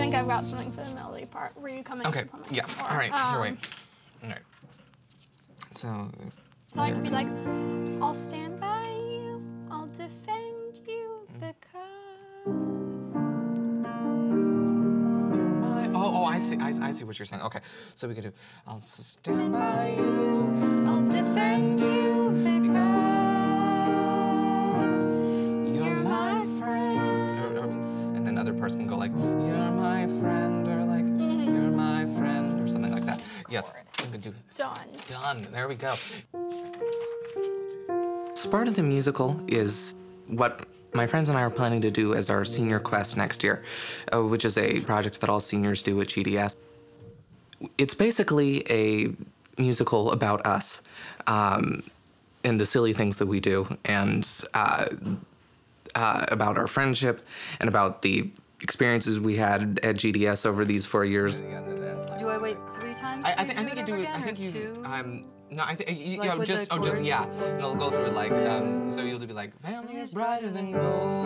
think I've got something for the melody part. Were you coming? Okay. With something? Yeah. Or, All right. Here, wait. All right. So. I like to be like, I'll stand by you, I'll defend you because. Oh, I see. I see what you're saying. Okay. So we could do. I'll stand by you. I'll defend you because you're my friend. And then other person can go like, you're my friend, or like, you're my friend, or something like that. Yes. We can do. Done. There we go. Sparta the Musical is what my friends and I are planning to do as our senior quest next year, which is a project that all seniors do at GDS. It's basically a musical about us and the silly things that we do, and about our friendship, and about the experiences we had at GDS over these 4 years. Do I wait 3 times? I think you do it. I think you. 2? No, I think you Like know, just yeah. And it'll go through like so you'll be like, family is brighter than gold.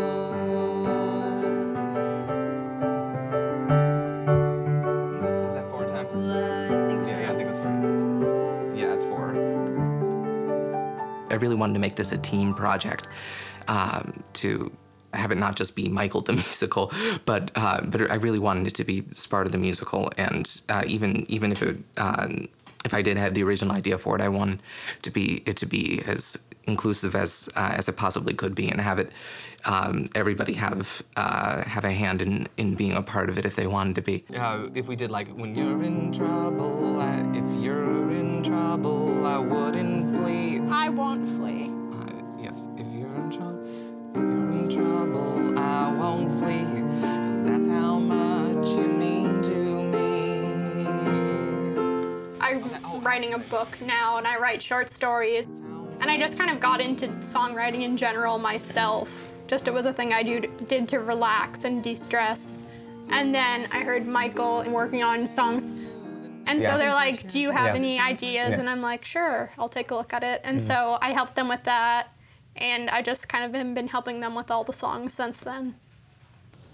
Is that 4 times? I think so. Yeah, I think it's 4. Yeah, it's 4. I really wanted to make this a team project, to have it not just be Michael the Musical, but I really wanted it to be Sparta the Musical, and even if I did have the original idea for it, I wanted it to be as inclusive as it possibly could be, and have it everybody have a hand in being a part of it if they wanted to be. If we did like, when you're in trouble, if you're in trouble, I wouldn't flee. I won't flee. Yes, if you're in trouble, I won't flee. 'Cause that's how much you mean to me. I'm writing a book now, and I write short stories. And I just kind of got into songwriting in general myself. Just it was a thing I did to relax and de-stress. And then I heard Michael working on songs. And so they're like, do you have any ideas? And I'm like, sure, I'll take a look at it. And so I helped them with that. And I just kind of been helping them with all the songs since then.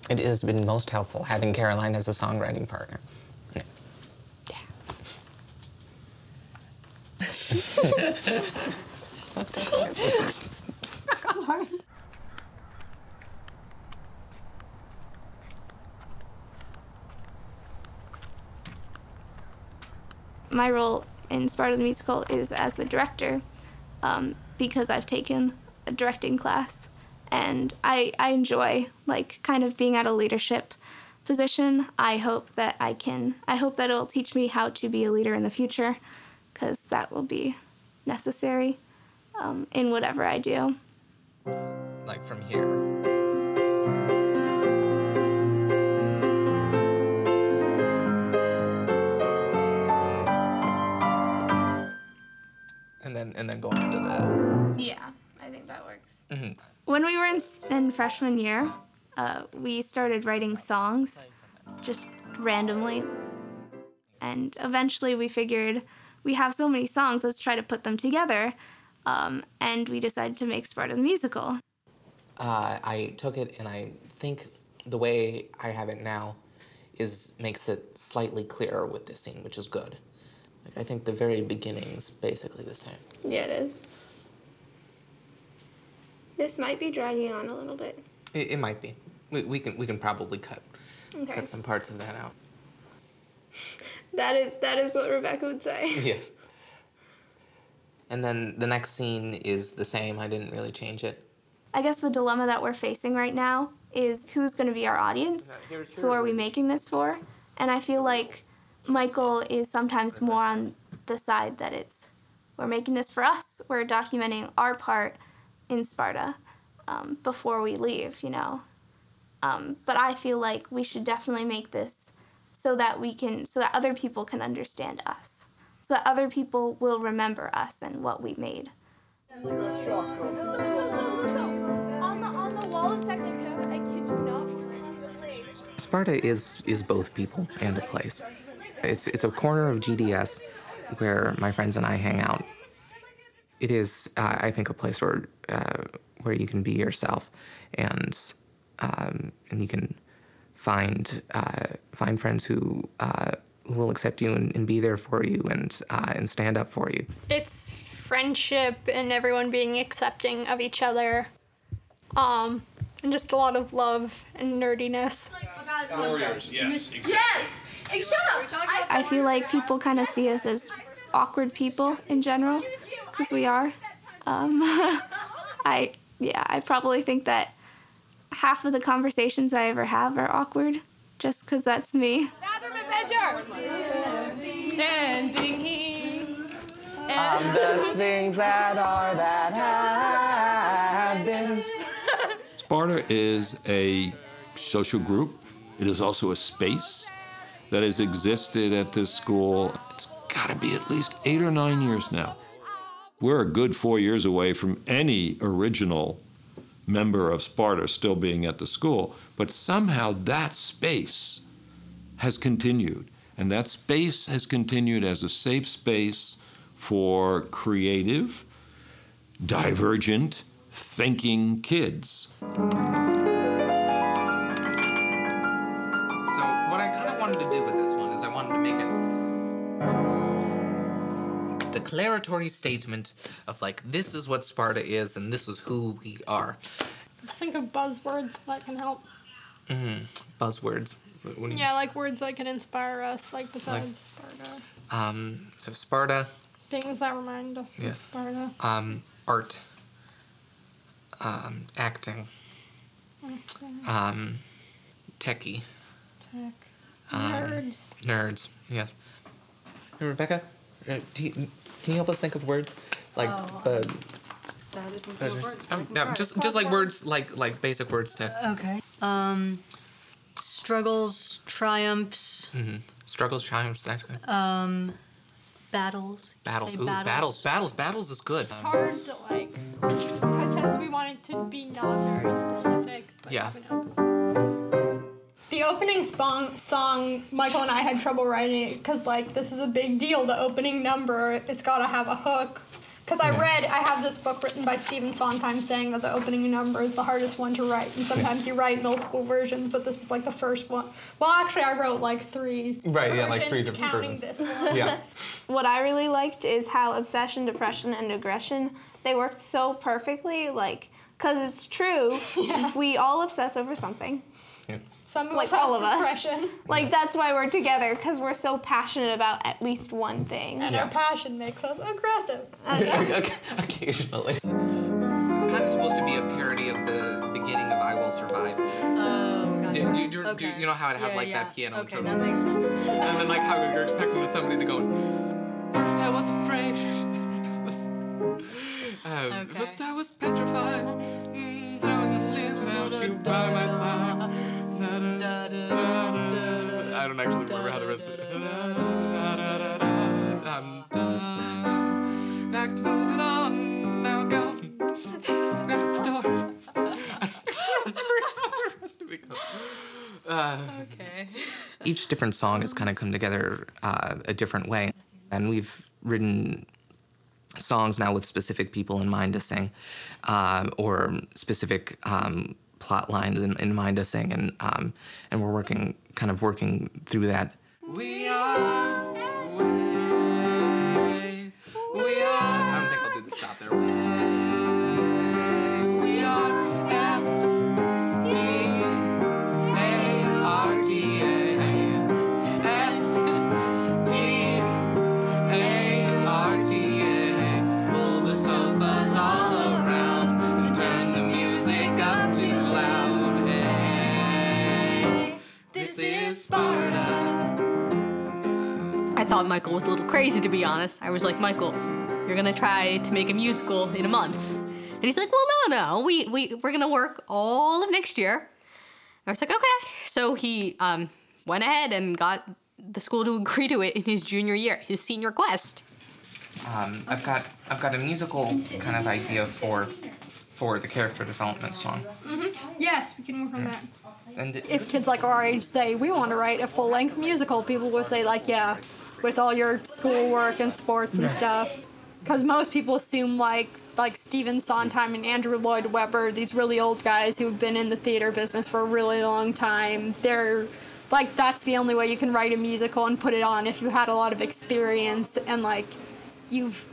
It has been most helpful having Caroline as a songwriting partner. Sorry. My role in Sparta the Musical is as the director, because I've taken a directing class, and I enjoy like kind of being at a leadership position. I hope that it'll teach me how to be a leader in the future, because that will be necessary in whatever I do. Like from here. And then going into that. Yeah, I think that works. When we were in freshman year, we started writing songs just randomly. And eventually we figured, we have so many songs, let's try to put them together. And we decided to make Sparta the Musical. I took it, and I think the way I have it now makes it slightly clearer with this scene, which is good. Like, I think the very beginning's basically the same. Yeah, it is. This might be dragging on a little bit. It might be. We can probably cut some parts of that out. That is what Rebecca would say. Yeah. And then the next scene is the same. I didn't really change it. I guess the dilemma that we're facing right now is who's going to be our audience? Who are we making this for? And I feel like Michael is sometimes more on the side that we're making this for us. We're documenting our part in Sparta before we leave, you know. But I feel like we should definitely make this so that other people can understand us, so that other people will remember us and what we made. On the wall of second coat, I kid you not. Sparta is both people and a place. It's a corner of GDS where my friends and I hang out. It is, I think, a place where you can be yourself, and you can find find friends who will accept you and be there for you and stand up for you. It's friendship and everyone being accepting of each other, and just a lot of love and nerdiness. Warriors, yes, exactly. Yes! Hey, shut up! I feel like people kind of see us as awkward people in general, because we are. I probably think that half of the conversations I ever have are awkward, just because that's me. The things that are that have been. Sparta is a social group. It is also a space that has existed at this school. It's got to be at least 8 or 9 years now. We're a good 4 years away from any original member of Sparta still being at the school, but somehow that space has continued, and that space has continued as a safe space for creative, divergent, thinking kids. So what I kind of wanted to do with this one is I wanted to make it a declaratory statement of like, this is what Sparta is and this is who we are. Think of buzzwords that can help. Buzzwords. What do you Yeah, like words that can inspire us, like besides Sparta. So Sparta. Things that remind us of Yes. Sparta. Art. Acting. Techie. Tech. Nerds. Nerds. Yes. Hey, Rebecca, can you help us think of words like no, just like words like basic words to Okay. Struggles, triumphs, struggles, triumphs. That's good. battles. Battles. Say Ooh, battles is good. It's hard to like, since we want it to be not very specific. But Yeah. you know. The opening song, Michael and I had trouble writing it because like this is a big deal. The opening number, it's got to have a hook. Because I have this book written by Stephen Sondheim saying that the opening number is the hardest one to write, and sometimes you write multiple versions, but this was like the first one. Well, actually, I wrote like 3 Right, versions, yeah, like 3 different counting versions. this one. Yeah. What I really liked is how obsession, depression, and aggression, they worked so perfectly, like, because it's true, we all obsess over something. Some of Like us have all of us. depression, Like, that's why we're together, because we're so passionate about at least one thing. and our passion makes us aggressive. Occasionally. It's kind of supposed to be a parody of the beginning of I Will Survive. Oh, gotcha. Do you know how it has like that piano Okay, intro? that makes sense. And then like how you're expecting somebody to go, first I was afraid. First I was petrified. Now I'm gonna live without you by my side. I don't actually remember how the rest of it. I'm done. Back to moving on. Now go. Back the door. I don't remember how the rest of it goes. Okay. Each different song has kind of come together a different way. And we've written songs now with specific people in mind to sing, or specific plot lines in mind to sing, and we're working through that. We are way, we are. I don't think I'll do the stop there. We are SPARTA. Pull the sofas all around and turn the music up too loud. Hey, this is Sparta. I thought Michael was a little crazy, to be honest. I was like, Michael, you're gonna try to make a musical in a month. And he's like, well, no, we're gonna work all of next year. I was like, okay. So he went ahead and got the school to agree to it in his junior year, his senior quest. I've got a musical kind of idea for the character development song. Yes, we can work on that. And If kids like our age say, we want to write a full-length musical, people will say like, yeah, with all your schoolwork and sports and stuff. Because most people assume like Stephen Sondheim and Andrew Lloyd Webber, these really old guys who have been in the theater business for a really long time, they're like that's the only way you can write a musical and put it on if you had a lot of experience and like you've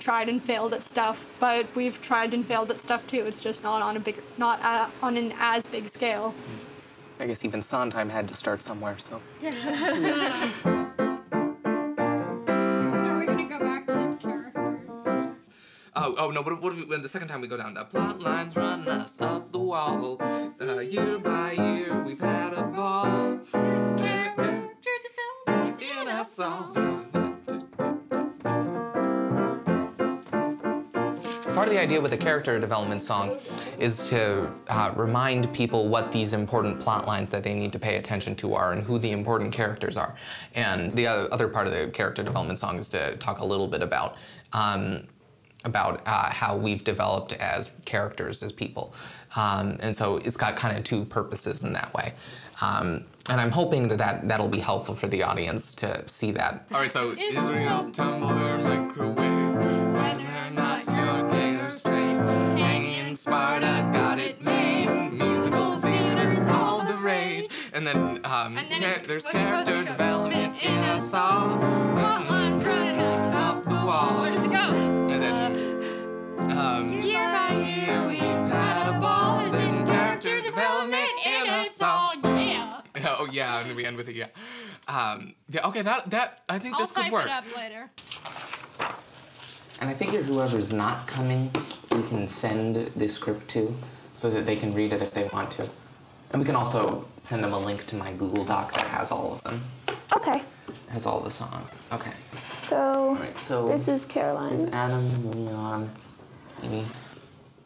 tried and failed at stuff. But we've tried and failed at stuff too. It's just not on an as big scale. I guess even Sondheim had to start somewhere, so. So are we gonna go back to character? Oh no, what if we, when the second time we go down, the plot lines run us up the wall. Year by year, we've had a ball. There's character development In a song. Part of the idea with the character development song is to remind people what these important plot lines that they need to pay attention to are and who the important characters are. And the other part of the character development song is to talk a little bit about how we've developed as characters, as people. And so it's got kind of two purposes in that way. And I'm hoping that'll be helpful for the audience to see that. All right, so Israel, tumbler, microwaves, whether or not you're gay or straight, hanging in Sparta, got it made, musical theaters, all the rage. And then, there's character development in a song. plot lines running us Up the wall. Where does it go? And then, Year by year we've had a ball. There's been character development in a song. Yeah. oh yeah, and then we end with a yeah. Yeah, okay, that I think this could work. I'll type it up later. And I figure whoever's not coming, we can send the script to so that they can read it if they want to. And we can also send them a link to my Google Doc that has all of them. Okay. Has all the songs. Okay. So, Right, so this is Caroline's. There's Adam, Leon, Amy.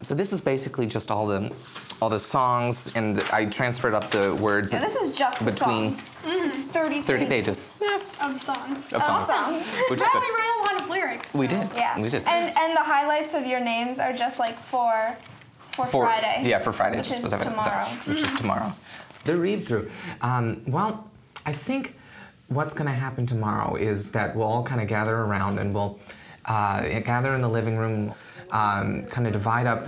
So this is basically just all the songs, and I transferred up the words. Yeah, this is just the between songs. It's 30 pages Yeah, of songs. of songs. songs. Which is Well, good. we read a lot of lyrics. We so- did. Yeah. We did. And the highlights of your names are just like for Friday. Yeah, for Friday. Which just is specific- tomorrow. Which is tomorrow. The read through. Well, I think what's going to happen tomorrow is that we'll all kind of gather around and we'll gather in the living room, kind of divide up.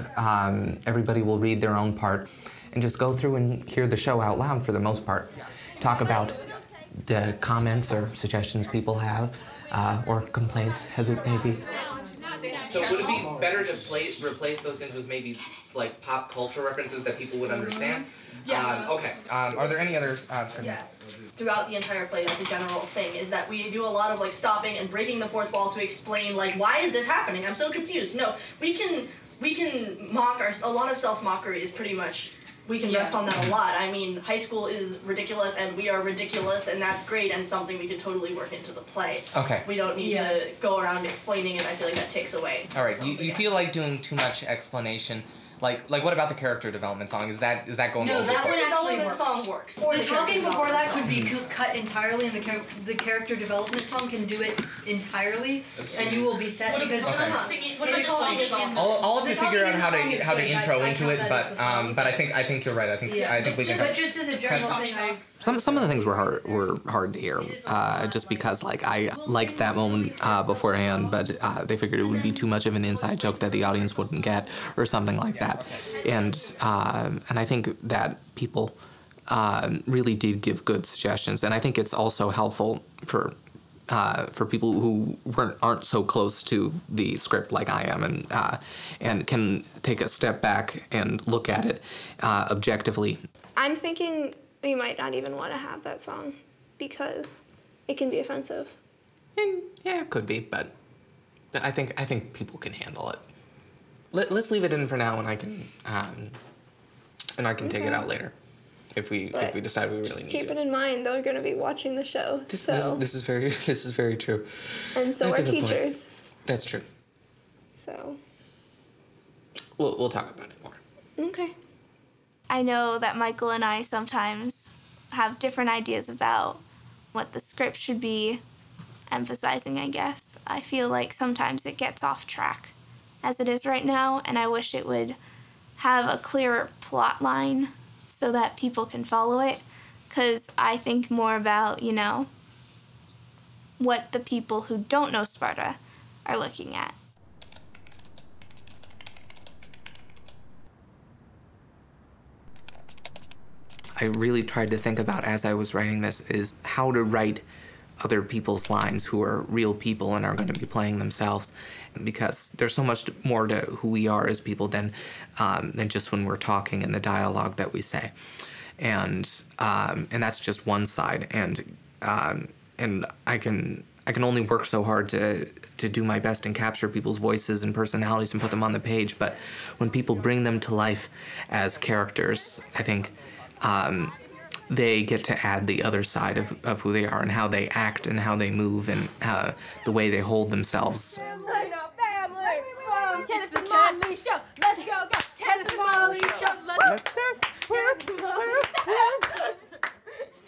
Everybody will read their own part and just go through and hear the show out loud for the most part. Talk about the comments or suggestions people have, or complaints, as it may be. So would it be better to replace those things with maybe like pop culture references that people would understand? Yeah. Okay. Are there any other? Yes. Throughout the entire play, that's a general thing, is that we do a lot of like stopping and breaking the fourth wall to explain like, why is this happening? I'm so confused. No, we can mock a lot of self-mockery is pretty much, we can rest on that a lot. I mean, high school is ridiculous and we are ridiculous and that's great and something we could totally work into the play. Okay. We don't need to go around explaining it. I feel like that takes away. All right. You feel like doing too much explanation. Like what about the character development song? Is that going No, over? that would one actually development work. song works. The talking before that could be Mm-hmm. cut entirely, and the character development song can do it entirely, and you will be set because Okay. What the talking is on. I'll have to The figure out talking in the song is how to great. intro I into count it, that as the song. but I think you're right. I think we can. But just as a general thing, Some of the things were hard to hear, just because like I liked that moment beforehand, but they figured it would be too much of an inside joke that the audience wouldn't get, or something like that, and I think that people really did give good suggestions, and I think it's also helpful for people who aren't so close to the script like I am, and can take a step back and look at it objectively. I'm thinking we might not even want to have that song because it can be offensive. And yeah, it could be, but I think people can handle it. Let's leave it in for now, and I can take it out later if we decide we really Just need keep to. it in mind, they're going to be watching the show. This is very true. And so That's are a good point. teachers. That's true. So. We'll talk about it more. Okay. I know that Michael and I sometimes have different ideas about what the script should be emphasizing, I guess. I feel like sometimes it gets off track as it is right now, and I wish it would have a clearer plot line so that people can follow it, because I think more about, what the people who don't know Sparta are looking at. I really tried to think about as I was writing this is how to write other people's lines who are real people and are going to be playing themselves, because there's so much more to who we are as people than just when we're talking and the dialogue that we say, and that's just one side, and I can only work so hard to do my best and capture people's voices and personalities and put them on the page, but when people bring them to life as characters, I think they get to add the other side of who they are and how they act and how they move and the way they hold themselves.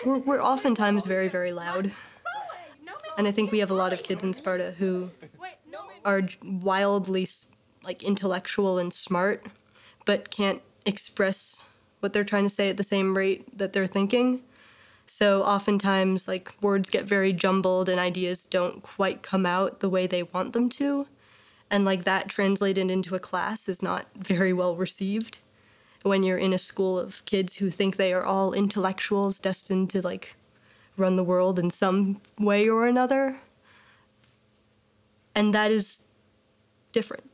We're oftentimes very, very loud. And I think we have a lot of kids in Sparta who are wildly intellectual and smart, but can't express what they're trying to say at the same rate that they're thinking. So oftentimes, words get very jumbled and ideas don't quite come out the way they want them to. And that translated into a class is not very well received when you're in a school of kids who think they are all intellectuals destined to run the world in some way or another. And that is different.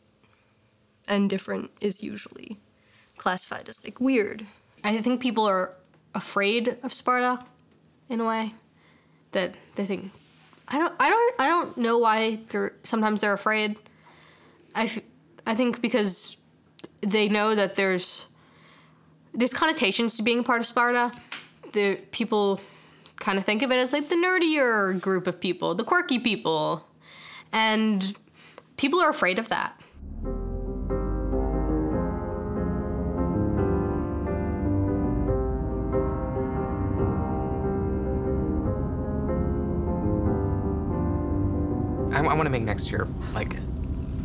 And different is usually classified as weird. I think people are afraid of Sparta in a way that they think, I don't know why sometimes they're afraid. I think because they know that there's connotations to being a part of Sparta. The people kind of think of it as the nerdier group of people, the quirky people. And people are afraid of that. I want to make next year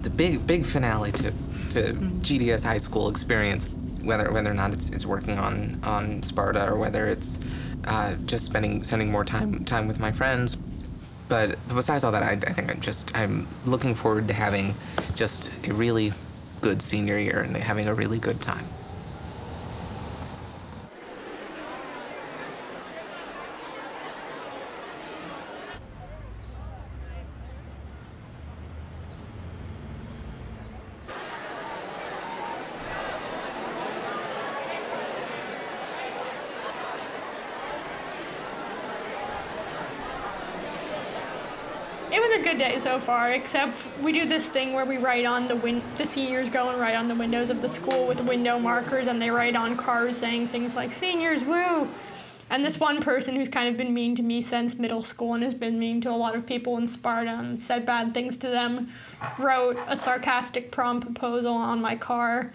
the big finale to GDS high school experience, whether or not it's working on Sparta or whether it's just spending more time with my friends. But besides all that, I think I'm looking forward to having just a really good senior year and having a really good time. It was a good day so far, except we do this thing where we write on the seniors go and write on the windows of the school with window markers, and they write on cars saying things like, "Seniors, woo!" And this one person who's kind of been mean to me since middle school and has been mean to a lot of people in Sparta and said bad things to them, wrote a sarcastic prom proposal on my car.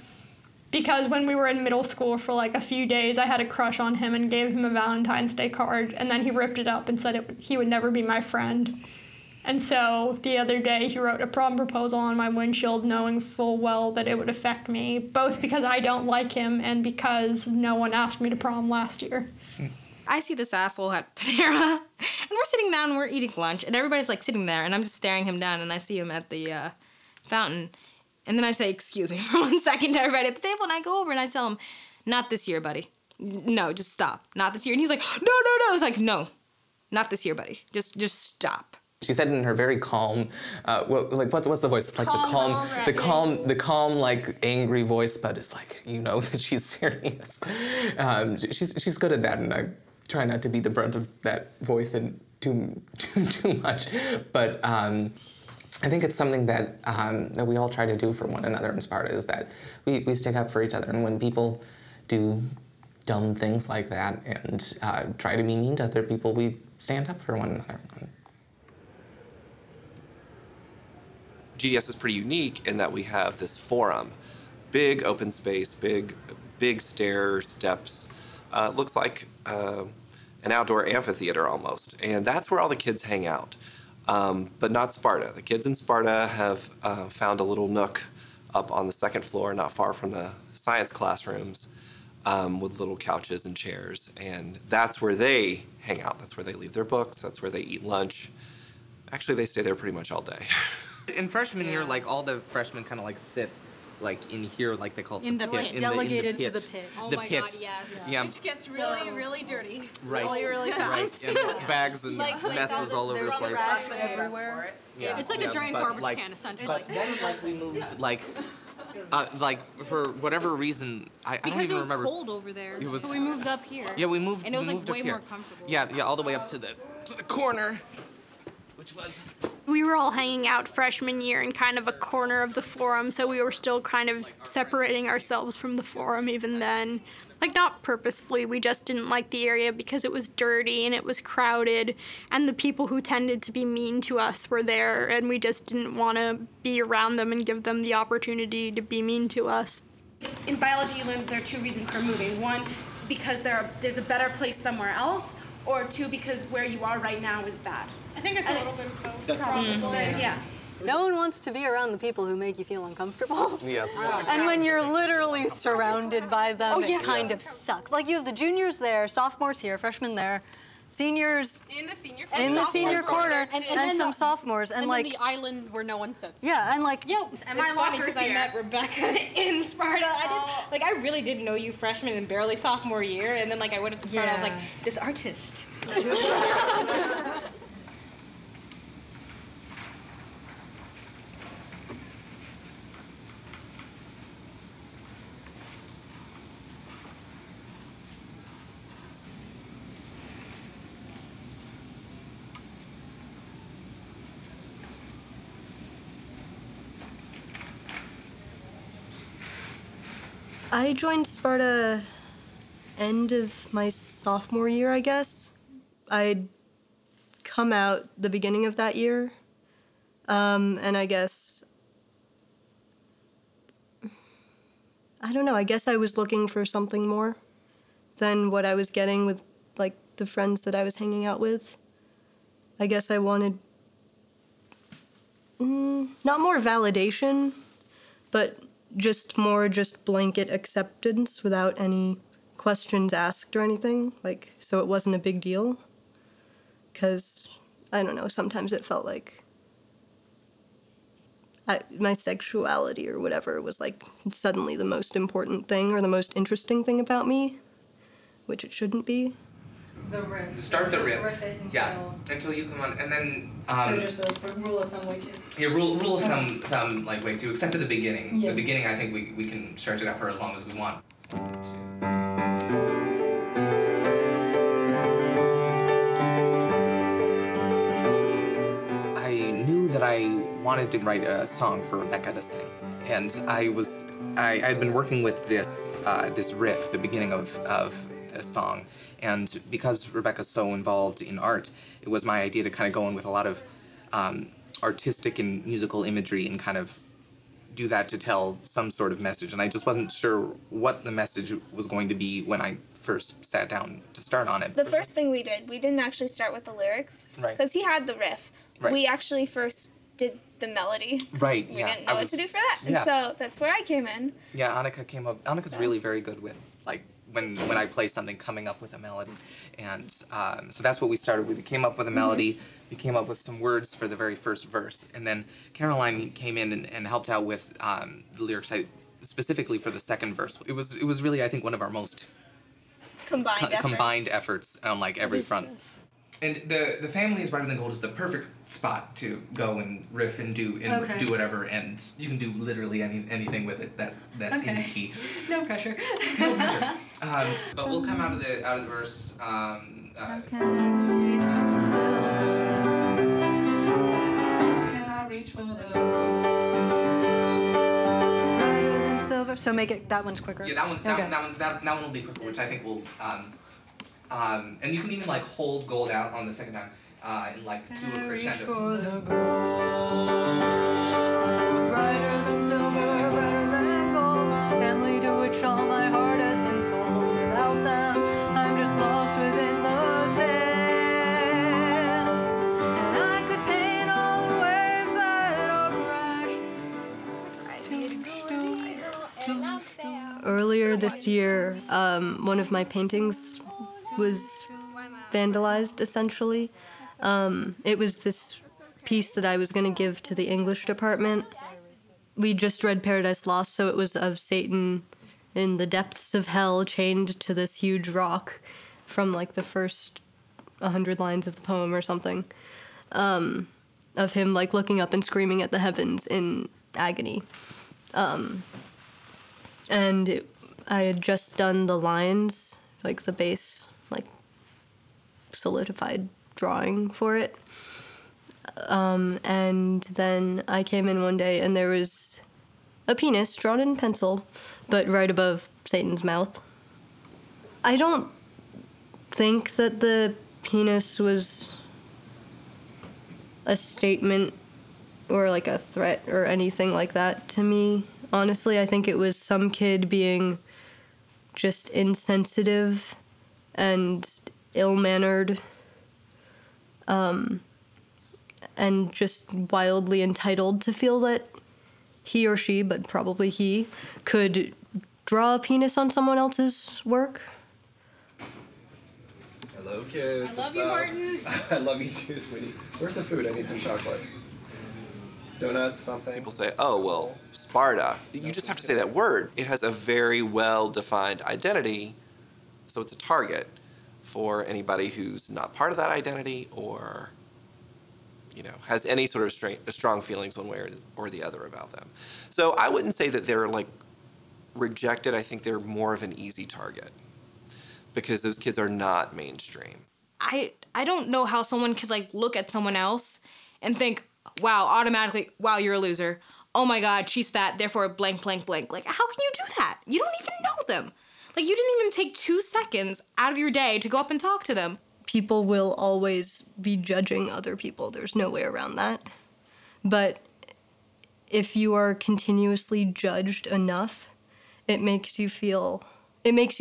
Because when we were in middle school for a few days, I had a crush on him and gave him a Valentine's Day card, and then he ripped it up and said he would never be my friend. And so the other day he wrote a prom proposal on my windshield knowing full well that it would affect me, both because I don't like him and because no one asked me to prom last year. I see this asshole at Panera, and we're sitting down and we're eating lunch, and everybody's sitting there, and I'm just staring him down, and I see him at the fountain, and then I say, "Excuse me," for 1 second to everybody at the table, and I go over and I tell him, "Not this year, buddy. No, just stop. Not this year." And he's like, "No, no, no." It's no, not this year, buddy. Just stop. She said in her very calm, what's the voice? It's the calm, angry voice, but it's that she's serious. She's good at that, and I try not to be the brunt of that voice and too much. But I think it's something that we all try to do for one another in Sparta, is that we stick up for each other, and when people do dumb things like that and try to be mean to other people, we stand up for one another. GDS is pretty unique in that we have this forum, big open space, big stair steps. Looks like an outdoor amphitheater almost, and that's where all the kids hang out. But not Sparta. The kids in Sparta have found a little nook up on the second floor, not far from the science classrooms, with little couches and chairs, and that's where they hang out. That's where they leave their books. That's where they eat lunch. Actually, they stay there pretty much all day. In freshman year, all the freshmen kind of sit like in here, like they call it In the the pit. pit. In Delegated the to the pit. Oh the my pit. God, yes. Yeah. Which gets really, really dirty. Right. Really, really fast. Right. And bags and messes all over the place. everywhere. Yeah. It's like a giant but, garbage like, can, essentially. But then, like, we moved, like for whatever reason, I don't Because even it was remember. cold over there, It was- so we moved up here. Yeah, we moved. And it was we like moved way up here. more comfortable. Yeah, all the way up to the corner, which was. We were all hanging out freshman year in kind of a corner of the forum, so we were still kind of separating ourselves from the forum even then. Like, not purposefully, we just didn't like the area because it was dirty and it was crowded, and the people who tended to be mean to us were there, and we just didn't want to be around them and give them the opportunity to be mean to us. In biology, you learn there are two reasons for moving. One, because there's a better place somewhere else, or two, because where you are right now is bad. I think it's a little bit of both, probably. Yeah. No one wants to be around the people who make you feel uncomfortable. Yes. And when you're literally surrounded by them, it kind of sucks. Like you have the juniors there, sophomores here, freshmen there, seniors In the senior in the senior corner, And and then some the- sophomores, and And like then the island where no one sits. yeah, and like And my lockers I here. met Rebecca in Sparta. I really didn't know you freshman and barely sophomore year, and then like I went into Sparta, I was like, this artist. I joined Sparta end of my sophomore year, I guess. I'd come out the beginning of that year, and I guess, I don't know, I guess I was looking for something more than what I was getting with, like, the friends that I was hanging out with. I guess I wanted, not more validation, but just more just blanket acceptance without any questions asked or anything, like, so it wasn't a big deal. Because, I don't know, sometimes it felt like my sexuality or whatever was, like, suddenly the most important thing or the most interesting thing about me, which it shouldn't be. the riff. Start the Just riff. riff it Yeah, until you come on, and then. So just a rule of thumb way too. Yeah, rule of thumb, like way too, except for the beginning. Yeah. The beginning, I think we can stretch it out for as long as we want. I knew that I wanted to write a song for Rebecca to sing, and I had been working with this this riff, the beginning of a song, and because Rebecca's so involved in art, it was my idea to kind of go in with a lot of artistic and musical imagery and kind of do that to tell some sort of message, and I just wasn't sure what the message was going to be when I first sat down to start on it. The first thing we didn't actually start with the lyrics, Right. because he had the riff. Right. We actually first did the melody. Right, We yeah, didn't know I what was- to do for that, and yeah. so that's where I came in. Yeah, Annika came up. Annika's really very good with, like, when I play something, coming up with a melody, and so that's what we started with. We came up with a melody. We came up with some words for the very first verse, and then Caroline came in and helped out with the lyrics, specifically for the second verse. It was really, I think, one of our most combined efforts on, like, every front. And the family is brighter than gold is the perfect spot to go and riff and do whatever, and you can do literally anything with it that's in the key. No pressure. No pressure. But we'll come out of the verse. Silver. So make it that one's quicker. Yeah, that one. Okay. That one will be quicker, which I think will. And you can even, like, hold gold out on the second time, and, like, do a crescendo. It's brighter than silver, brighter than gold. Family to which all my heart has been sold. Without them, I'm just lost within the sand. And I could paint all the waves that are crashing. Earlier this year, one of my paintings was vandalized, essentially. It was this piece that I was going to give to the English department, we just read Paradise Lost, so it was of Satan in the depths of hell, chained to this huge rock from like the first 100 lines of the poem or something, of him like looking up and screaming at the heavens in agony. And I had just done the lines, like the base, like solidified drawing for it. And then I came in one day and there was a penis drawn in pencil, but right above Satan's mouth. I don't think that the penis was a statement or like a threat or anything like that to me. Honestly, I think it was some kid being just insensitive and ill-mannered, and just wildly entitled to feel that he or she, but probably he, could draw a penis on someone else's work. Hello, kids. I love you, Martin. I love you too, sweetie. Where's the food? I need some chocolate. Donuts, something. People say, oh, well, Sparta. You just have to say that word. It has a very well-defined identity, so it's a target for anybody who's not part of that identity or, you know, has any sort of strong feelings one way or the other about them. So I wouldn't say that they're, like, rejected. I think they're more of an easy target because those kids are not mainstream. I don't know how someone could, like, look at someone else and think, wow, automatically, wow, you're a loser. Oh my God, she's fat, therefore blank, blank, blank. Like, how can you do that? You don't even know them. Like, you didn't even take 2 seconds out of your day to go up and talk to them. People will always be judging other people. There's no way around that. But if you are continuously judged enough, it makes you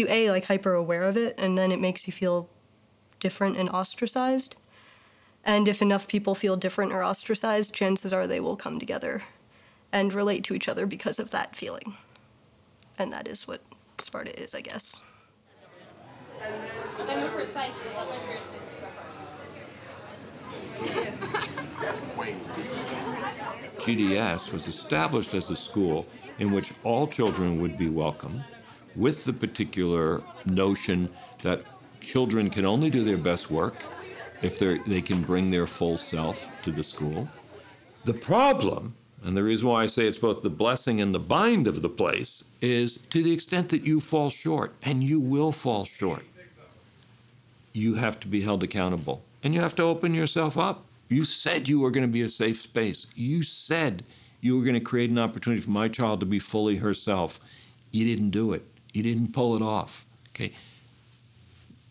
A, like, hyper aware of it, and then it makes you feel different and ostracized. And if enough people feel different or ostracized, chances are they will come together and relate to each other because of that feeling. And that is what Sparta is, I guess. GDS was established as a school in which all children would be welcome, with the particular notion that children can only do their best work if they can bring their full self to the school. The problem, and the reason why I say it's both the blessing and the bind of the place, is to the extent that you fall short, and you will fall short, you have to be held accountable, and you have to open yourself up. You said you were going to be a safe space. You said you were going to create an opportunity for my child to be fully herself. You didn't do it. You didn't pull it off, okay?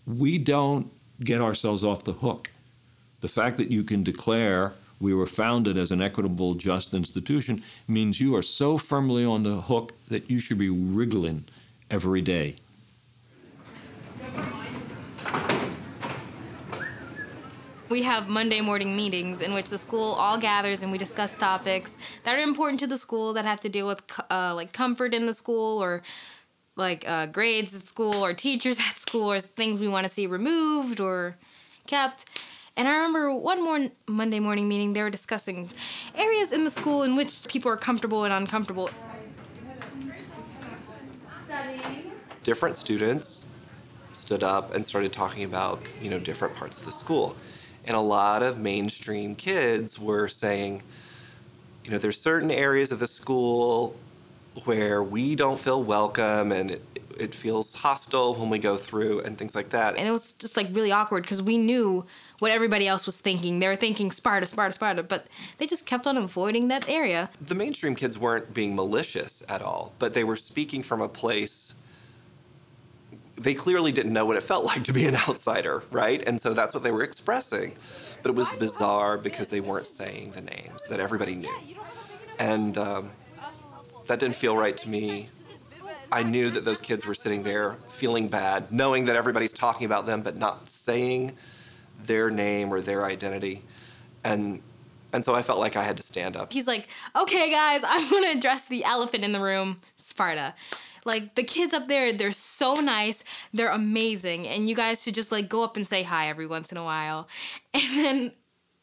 We don't get ourselves off the hook. The fact that you can declare we were founded as an equitable, just institution means you are so firmly on the hook that you should be wriggling every day. We have Monday morning meetings in which the school all gathers and we discuss topics that are important to the school that have to deal with like comfort in the school or like grades at school or teachers at school or things we want to see removed or kept. And I remember one Monday morning meeting, they were discussing areas in the school in which people are comfortable and uncomfortable. Different students stood up and started talking about, you know, different parts of the school. And a lot of mainstream kids were saying, you know, there's certain areas of the school where we don't feel welcome and it feels hostile when we go through and things like that. And it was just like really awkward because we knew what everybody else was thinking. They were thinking Sparta, Sparta, Sparta, but they just kept on avoiding that area. The mainstream kids weren't being malicious at all, but they were speaking from a place. They clearly didn't know what it felt like to be an outsider, right? And so that's what they were expressing. But it was bizarre because they weren't saying the names that everybody knew. And that didn't feel right to me. I knew that those kids were sitting there feeling bad, knowing that everybody's talking about them, but not saying their name or their identity. And so I felt like I had to stand up. He's like, okay, guys, I'm going to address the elephant in the room, Sparta. Like, the kids up there, they're so nice, they're amazing, and you guys should just, like, go up and say hi every once in a while. And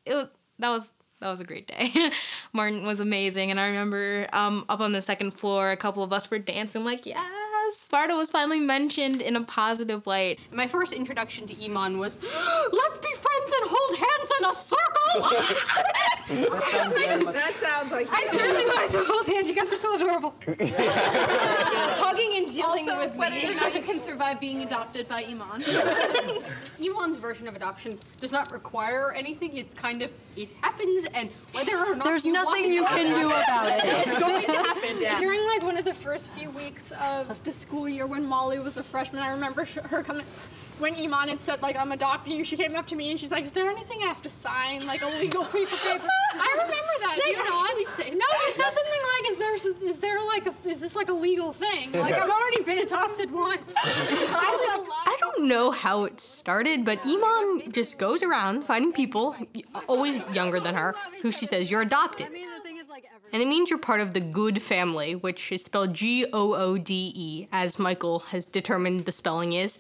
then that was That was a great day. Martin was amazing, and I remember up on the second floor, a couple of us were dancing like, yes, Sparta was finally mentioned in a positive light. My first introduction to Iman was, let's be friends and hold hands in a circle! That sounds like I certainly wanted to hold hands. You guys are so adorable. Hugging and dealing Also, with whether me. or not you can survive being adopted by Iman. Iman's version of adoption does not require anything. It's kind of, it happens, and whether or not There's you nothing want you it, can do about it. it's going to happen. During like one of the first few weeks of the school year when Molly was a freshman, I remember her coming, when Iman had said like, I'm adopting you, she came up to me and she's like, is there anything I have to sign, like a legal piece of paper? I remember that. Do you know? No, he said something like, is this like a legal thing? Like, I've already been adopted once. I don't know how it started, but Iman just goes around finding people, always younger than her, who she says, you're adopted. And it means you're part of the good family, which is spelled G-O-O-D-E, as Michael has determined the spelling is.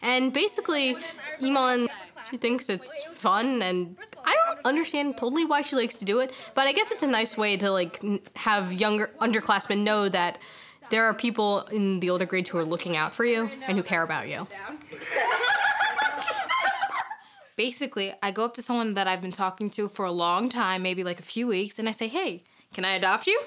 And basically, Iman, she thinks it's fun, and I don't understand totally why she likes to do it, but I guess it's a nice way to like have younger underclassmen know that there are people in the older grades who are looking out for you and who care about you. Basically, I go up to someone that I've been talking to for a long time, maybe like a few weeks, and I say, hey, can I adopt you?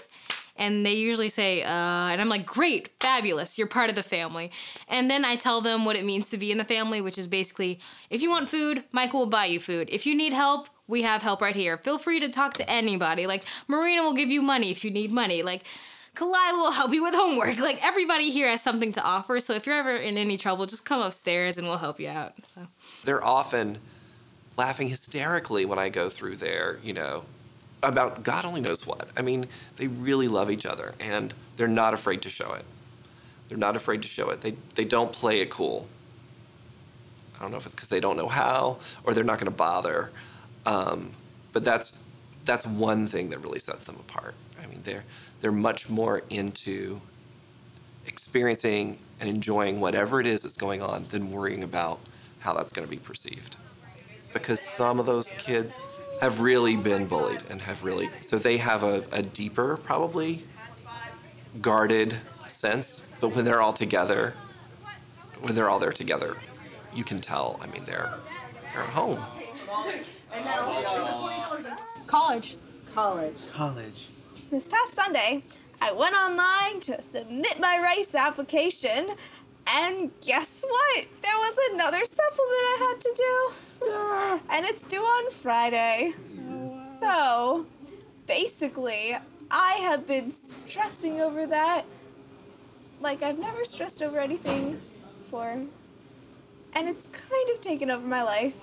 And they usually say, and I'm like, great, fabulous, you're part of the family. And then I tell them what it means to be in the family, which is basically, if you want food, Michael will buy you food. If you need help, we have help right here. Feel free to talk to anybody. Like, Marina will give you money if you need money. Like, Kalila will help you with homework. Like, everybody here has something to offer, so if you're ever in any trouble, just come upstairs and we'll help you out. So. They're often laughing hysterically when I go through there, you know, about God only knows what. I mean, they really love each other, and they're not afraid to show it. They're not afraid to show it. They don't play it cool. I don't know if it's because they don't know how, or they're not going to bother. But that's one thing that really sets them apart. I mean, they're much more into experiencing and enjoying whatever it is that's going on than worrying about how that's going to be perceived. Because some of those kids have really been bullied and have really, so they have a deeper, probably guarded sense. But when they're all together, when they're all there together, you can tell, I mean, they're at home. College. College. This past Sunday, I went online to submit my rice application, and guess what? There was another supplement I had to do. And it's due on Friday. So, basically, I have been stressing over that like I've never stressed over anything before. And it's kind of taken over my life,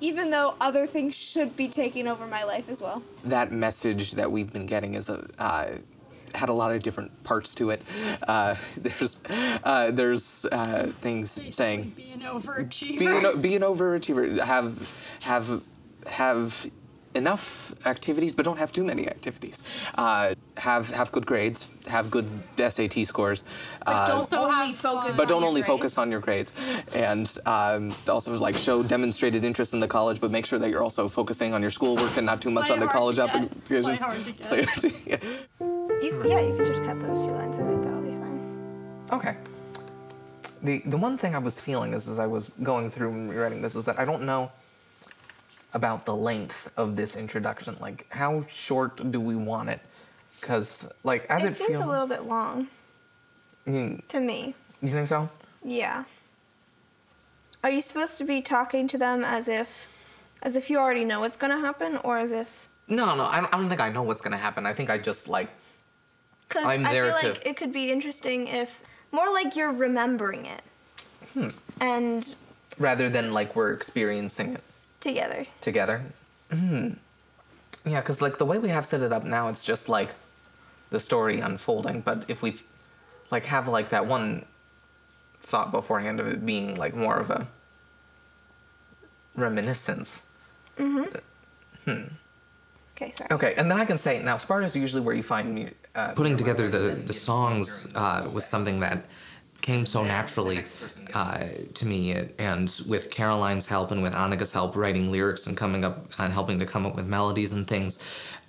even though other things should be taking over my life as well. That message that we've been getting is had a lot of different parts to it. There's things saying Be an overachiever. be an overachiever. Have enough activities, but don't have too many activities. Have good grades. Have good SAT scores. But don't only focus on your grades. And also like show demonstrated interest in the college, but make sure that you're also focusing on your schoolwork and not too much on the college applications. Play hard to get. You can just cut those 2 lines. I think that'll be fine. Okay. The one thing I was feeling as I was going through and rewriting this is that I don't know about the length of this introduction. Like, how short do we want it? Because, like, as it seems feels a little bit long to me. You think so? Yeah. Are you supposed to be talking to them as if you already know what's gonna happen, or as if? No, I don't think I know what's gonna happen. I think I just like. Because I feel like it could be interesting if more like you're remembering it. And. Rather than like we're experiencing it. Together. Yeah, because like the way we have set it up now, it's just like the story unfolding. But if we like have like that one thought beforehand of it being like more of a reminiscence. Okay, sorry. Okay, and then I can say now Sparta is usually where you find me. Putting together the songs was something that came so naturally to me, and with Caroline's help and with Annika's help writing lyrics and coming up and helping to come up with melodies and things,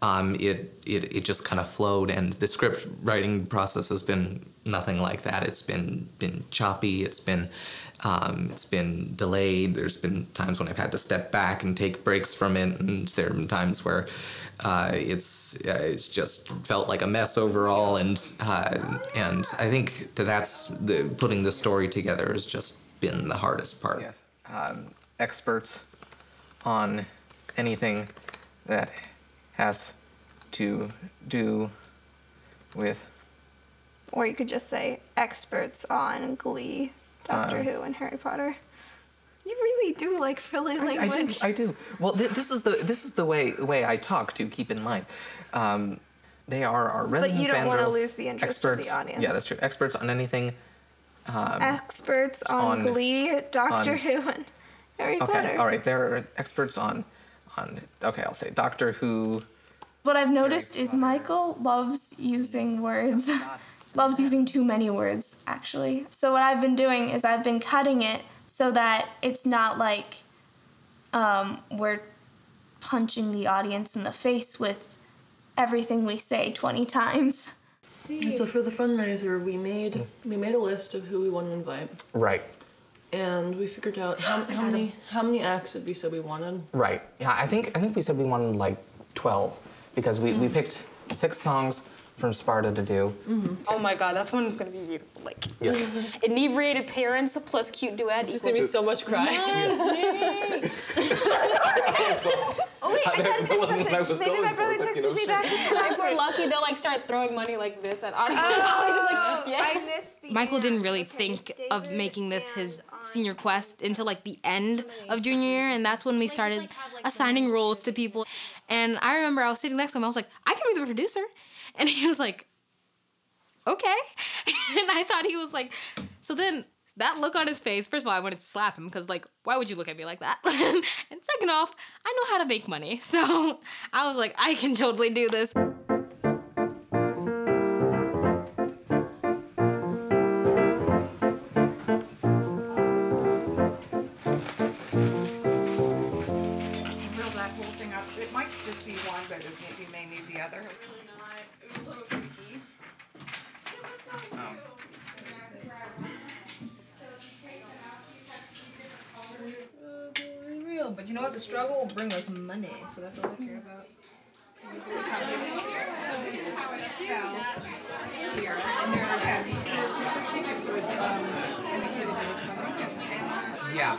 it just kind of flowed, and the script writing process has been nothing like that. It's been choppy, it's been delayed. There's been times when I've had to step back and take breaks from it, and there have been times where it's just felt like a mess overall. And I think that's putting the story together has just been the hardest part. Yes. Experts on anything that has to do with. Or you could just say experts on Glee, Doctor Who, and Harry Potter. You really do like frilly language. I do. Well, this is the way I talk too. Keep in mind, they are our resident But you don't want to fangirls, lose the interest experts, of the audience. Yeah, that's true. Experts on anything. Experts on Glee, Doctor Who, and Harry Potter. Okay, all right. They're experts on. Okay, I'll say Doctor Who. What I've noticed is Michael loves using words. Loves using too many words, actually. So what I've been doing is I've been cutting it so that it's not like we're punching the audience in the face with everything we say 20 times. And so for the fundraiser, we made a list of who we want to invite. Right. And we figured out how many acts did we say we wanted? Right. Yeah, I think we said we wanted like 12 because we picked 6 songs from Sparta to do. Mm-hmm. Oh my God, that's one that's gonna be beautiful. Like, yes. Inebriated parents plus cute duet. It's just gonna be so much crying. Oh wait, I got to maybe my brother texted me back. If we're lucky, they'll like start throwing money like this at audience. I missed the Michael didn't really think of making this his senior quest until like the end of junior year, and that's when we started assigning roles to people. And I remember I was sitting next to him, I was like, I can be the producer. And he was like, okay. And I thought he was like, so then that look on his face, first of all, I wanted to slap him because, like, why would you look at me like that? And second off, I know how to make money. So I was like, I can totally do this. I build that whole thing up. It might just be one, but you may need the other. It was a little freaky. It was so Totally real, but you know what? The struggle will bring us money, so that's all I care about. Yeah.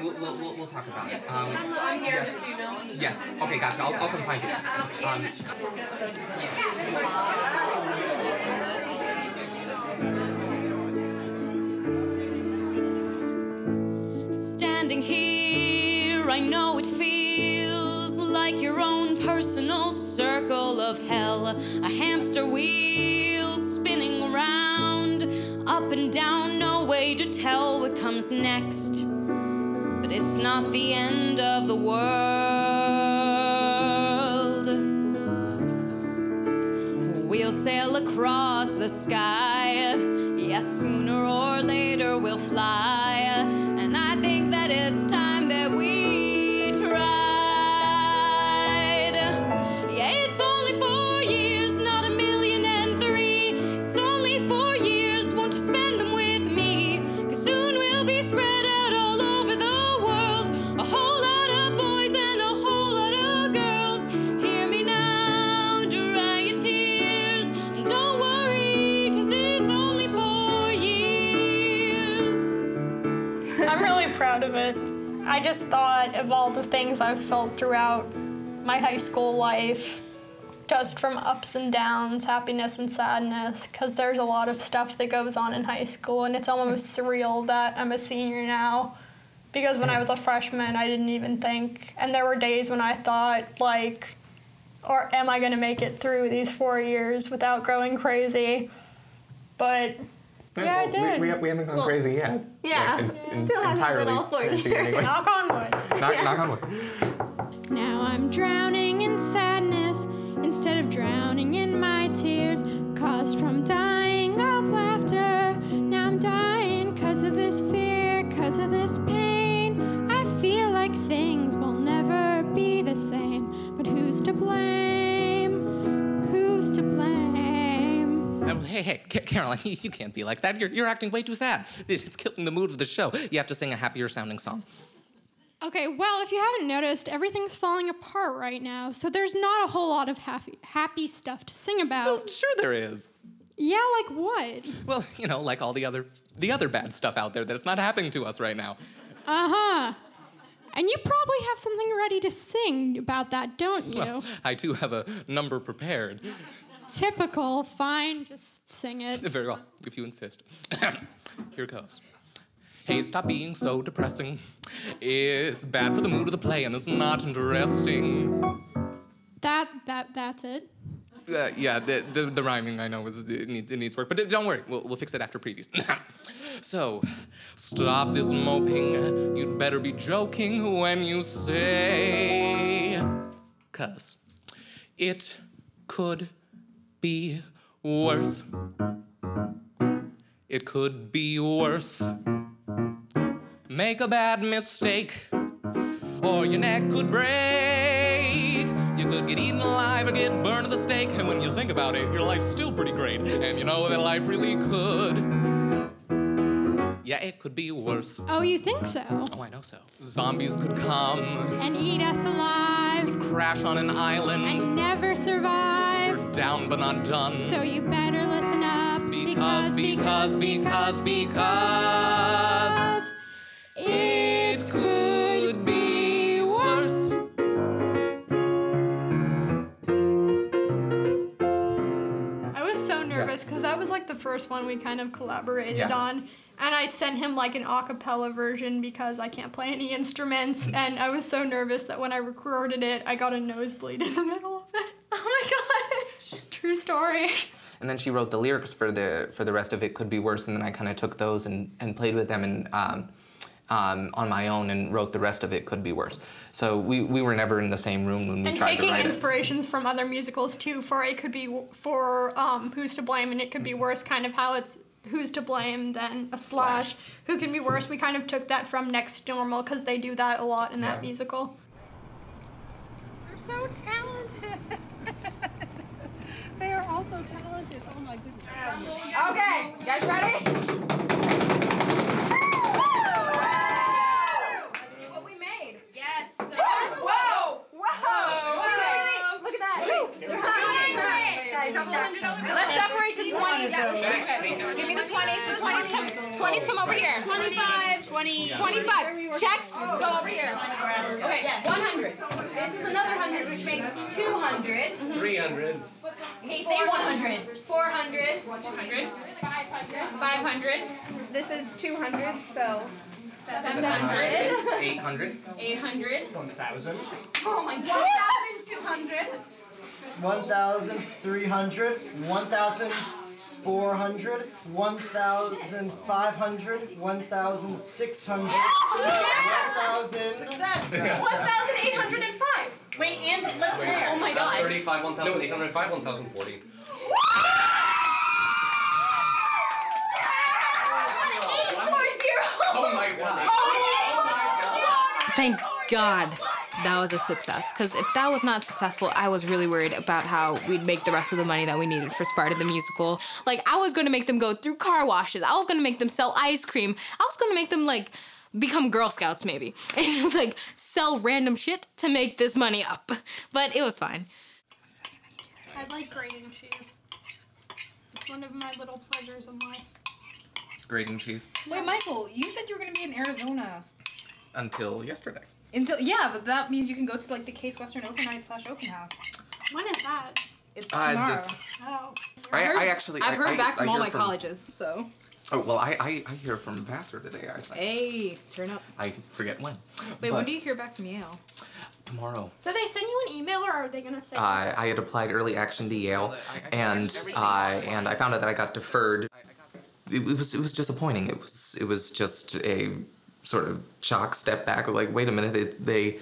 We'll talk about it. So I'm here, yes. just so you know. Yes. Okay, gotcha. I'll come find you. Standing here, I know it feels like your own personal circle of hell. A hamster wheel spinning around, up and down, no way to tell what comes next. But it's not the end of the world. We'll sail across the sky. Yes, sooner or later we'll fly. And I think that it's time that we tried. Yeah, it's only 4 years, not 1,000,003. It's only 4 years, won't you spend them with me? 'Cause soon we'll be spread out all over the world. A whole lot of boys and a whole lot of girls. Hear me now, dry your tears. And don't worry, 'cause it's only 4 years. I'm really proud of it. I just thought of all the things I've felt throughout my high school life, just from ups and downs, happiness and sadness, because there's a lot of stuff that goes on in high school, and it's almost surreal that I'm a senior now, because when I was a freshman, I didn't even think, and there were days when I thought, like, or am I gonna make it through these 4 years without growing crazy? But yeah, I did. We haven't gone crazy yet. Yeah, still hasn't been all 4 years. Anyway. Knock on wood. Knock on wood. Now I'm drowning in sadness instead of drowning in my tears, caused from dying of laughter. Now I'm dying this fear, 'cause of this pain. I feel like things will never be the same. But who's to blame? Who's to blame? Oh, hey, Caroline, you can't be like that. You're acting way too sad. It's killing the mood of the show. You have to sing a happier sounding song. Okay, well, if you haven't noticed, everything's falling apart right now, so there's not a whole lot of happy stuff to sing about. Well, sure there is. Yeah, like what? Well, you know, like all the other bad stuff out there that's not happening to us right now. Uh-huh. And you probably have something ready to sing about that, don't you? Well, I do have a number prepared. Typical. Fine, just sing it. Very well, if you insist. Here goes. Hey, stop being so depressing. It's bad for the mood of the play, and it's not interesting. That's it. Yeah, the rhyming, I know, it needs work, but don't worry, we'll fix it after previews. So, stop this moping. You'd better be joking when you say, 'cause it could be worse. It could be worse. Make a bad mistake, or your neck could break. You could get eaten alive or get burned at the stake. And when you think about it, your life's still pretty great. And you know that life really could. Yeah, it could be worse. Oh, you think so? Oh, I know so. Zombies could come and eat us alive. We'd crash on an island and never survive. We're down but not done. So you better listen up. Because it could be worse. I was so nervous because that was like the first one we kind of collaborated on. And I sent him like an a cappella version because I can't play any instruments. And I was so nervous that when I recorded it, I got a nosebleed in the middle of it. Oh my gosh. True story. And then she wrote the lyrics for the rest of It Could Be Worse, and then I kind of took those and played with them and on my own and wrote the rest of It Could Be Worse. So we were never in the same room when we tried to write it. And taking inspirations from other musicals too, for It Could Be Who's to Blame and It Could Be Worse, kind of how it's Who's to Blame, then a slash Who Can Be Worse. We kind of took that from Next Normal because they do that a lot in that musical. They're so talented. They are all so talented. Oh my goodness. Okay, you guys ready? Let's see what we made. Yes. Whoa! Wait. Look at that. They're guys, let's separate the 20s. Give me the 20s. The 20s come over here. 25. 25. Checks go over here. Okay, 100. This is another 100, which makes 200. 300. Okay, say 100. 400. 400. 500. This is 200, so 700. 800. 800. 1,000. Oh my God. 1,200. 1,300. 1,400. 1,500. 1,600. 1,805. Wait, and let's there. Oh my God. 35, 1,805, 1,040. Oh my God. Thank God that was a success. Because if that was not successful, I was really worried about how we'd make the rest of the money that we needed for Sparta the musical. Like, I was going to make them go through car washes. I was going to make them sell ice cream. I was going to make them, like, become Girl Scouts, maybe. And just, like, sell random shit to make this money up. But it was fine. I like grating cheese. It's one of my little pleasures in life. Grating cheese. Wait, Michael, you said you were going to be in Arizona. Until yesterday. Yeah, but that means you can go to, like, the Case Western Open Night / Open House. When is that? It's tomorrow. Oh. I've heard back from all my colleges, so. Oh, well, I hear from Vassar today, I think. Hey, turn up. I forget when. Wait, when do you hear back from Yale? Tomorrow. Did they send you an email, or are they gonna say? I had applied early action to Yale, and I found out that I got deferred. It was disappointing. It was just a sort of shock step back. Like, wait a minute, they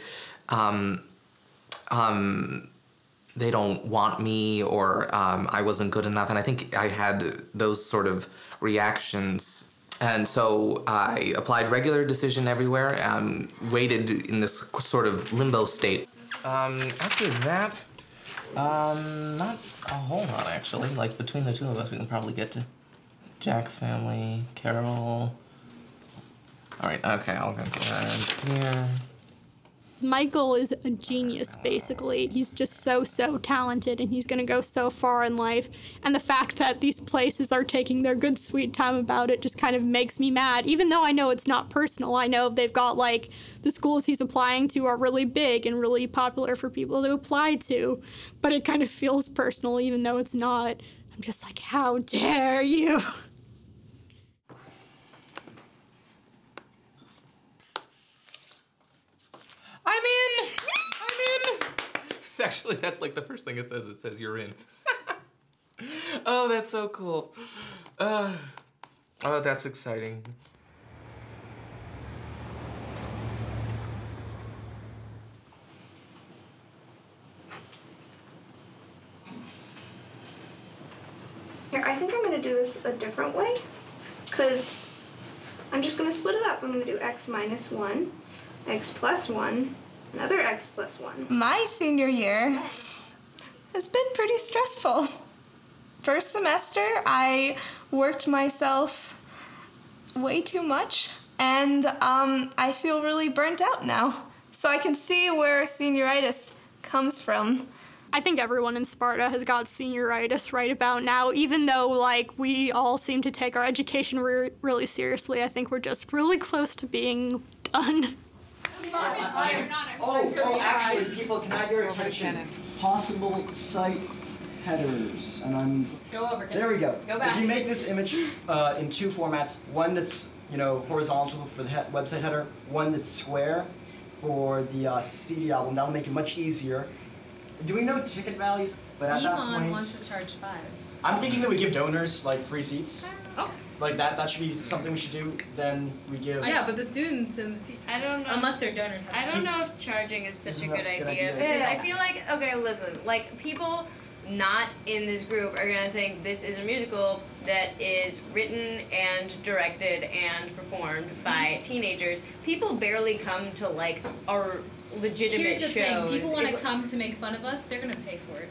don't want me, or I wasn't good enough, and I think I had those sort of reactions And so I applied regular decision everywhere, waited in this sort of limbo state. After that, not a whole lot actually. Like between the two of us, we can probably get to Jack's family, Carol. All right, okay, I'll go here. Michael is a genius, basically. He's just so talented, and he's gonna go so far in life. And the fact that these places are taking their good sweet time about it just kind of makes me mad. Even though I know it's not personal, I know they've got, like, the schools he's applying to are really big and really popular for people to apply to. But it kind of feels personal, even though it's not. I'm just like, how dare you? I'm in! Actually, that's like the first thing it says. It says you're in. Oh, that's so cool. Oh, that's exciting. Here, I think I'm gonna do this a different way, because I'm just gonna split it up. I'm gonna do x minus 1, x plus 1, another x plus 1. My senior year has been pretty stressful. First semester, I worked myself way too much, and I feel really burnt out now. So I can see where senioritis comes from. I think everyone in Sparta has got senioritis right about now, even though, like, we all seem to take our education really seriously. I think we're just really close to being done. Actually, people, can I have your attention? Possible site headers, and Go over. There we go. Go back. If you make this image in two formats, one that's horizontal for the website header, one that's square for the CD album, that'll make it much easier. Do we know ticket values? But at that point, wants to charge 5. I'm thinking that we give donors like free seats. Oh. Like that should be something we should do. Then we give. Yeah, but the students and the teachers. I don't know. Unless they're donors. I don't know if charging is such a good idea. Yeah. Because I feel like, okay, listen, like people not in this group are gonna think this is a musical that is written and directed and performed by teenagers. People barely come to like our legitimate Here's the shows. thing: people want to come to make fun of us. They're gonna pay for it.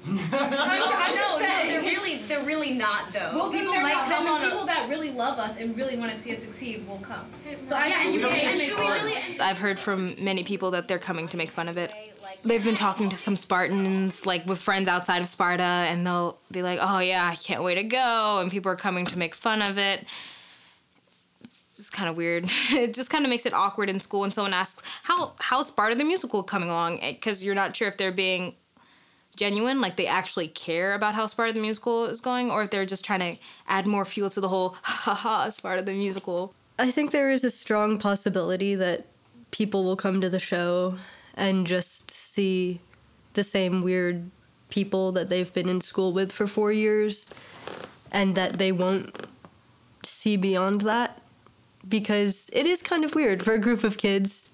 No, they're really not though. Well, people then might not, come then on. the people that really love us and really want to see us succeed will come. So I Yeah, think and you you pay pay to make fun. I've heard from many people that they're coming to make fun of it. They've been talking to some Spartans, like with friends outside of Sparta, and they'll be like, oh yeah, I can't wait to go, and people are coming to make fun of it. It's just kind of weird. It just kind of makes it awkward in school when someone asks, how's Sparta the musical coming along? Because you're not sure if they're being genuine, like they actually care about how Sparta the musical is going, or if they're just trying to add more fuel to the whole haha Sparta the musical. I think there is a strong possibility that people will come to the show and just see the same weird people that they've been in school with for 4 years, and that they won't see beyond that, because it is kind of weird for a group of kids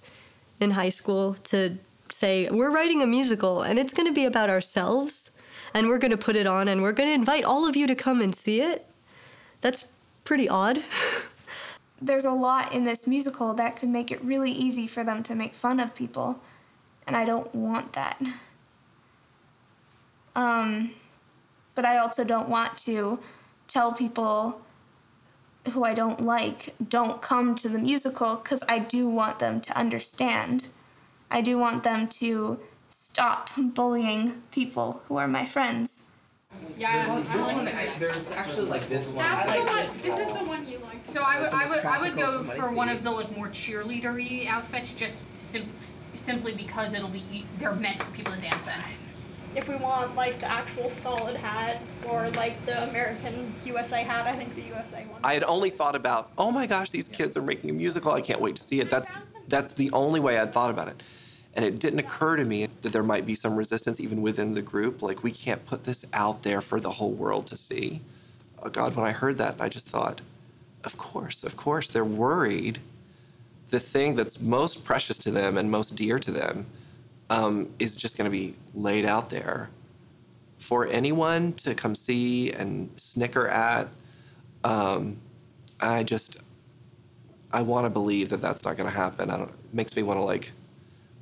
in high school to say, we're writing a musical and it's going to be about ourselves and we're going to put it on and we're going to invite all of you to come and see it. That's pretty odd. There's a lot in this musical that could make it really easy for them to make fun of people, and I don't want that. But I also don't want to tell people who I don't like, don't come to the musical, because I do want them to understand. I do want them to stop bullying people who are my friends. Yeah, there's actually like this one. That's the one. This is the one you like. So I would go for one of the like more cheerleadery outfits, just simply because they're meant for people to dance in. If we want like the actual solid hat or like the American USA hat, I think the USA one. I had only thought about, oh my gosh, these kids are making a musical. I can't wait to see it. That's the only way I'd thought about it. And it didn't occur to me that there might be some resistance even within the group. Like, we can't put this out there for the whole world to see. Oh God, when I heard that, I just thought, of course, they're worried. The thing that's most precious to them and most dear to them is just gonna be laid out there for anyone to come see and snicker at. I I want to believe that that's not going to happen. It makes me want to like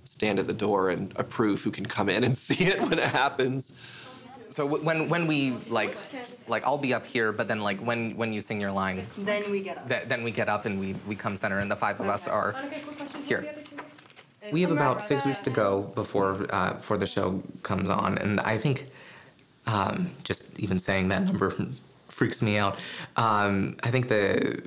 stand at the door and approve who can come in and see it when it happens. So when we like I'll be up here, but then like when you sing your line, Then we get up. then we get up and we come center, and the 5 of us are Quick question. here. We have about 6 weeks to go before the show comes on, and I think just even saying that number freaks me out. I think the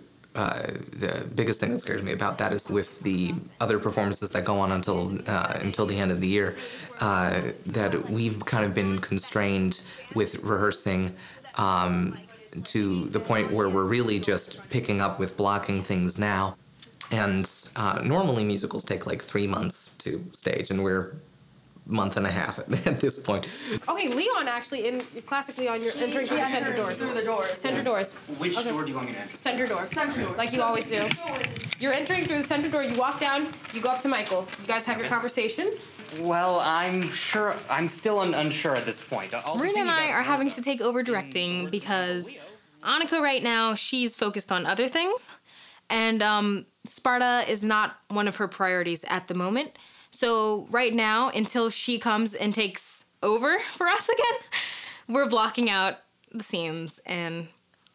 biggest thing that scares me about that is with the other performances that go on until the end of the year, that we've kind of been constrained with rehearsing to the point where we're really just picking up with blocking things now. And normally musicals take like 3 months to stage, and we're month and a half at this point. Okay, Leon actually, in classic Leon, you're entering through the center doors. Through the doors. Center doors. Which door do you want me to enter? Center door. Like you always do. You're entering through the center door, you walk down, you go up to Michael. You guys have your conversation. Well, I'm still unsure at this point. Marina and I are having to take over directing because Annika right now, she's focused on other things. And Sparta is not one of her priorities at the moment. So right now, until she comes and takes over for us again, we're blocking out the scenes and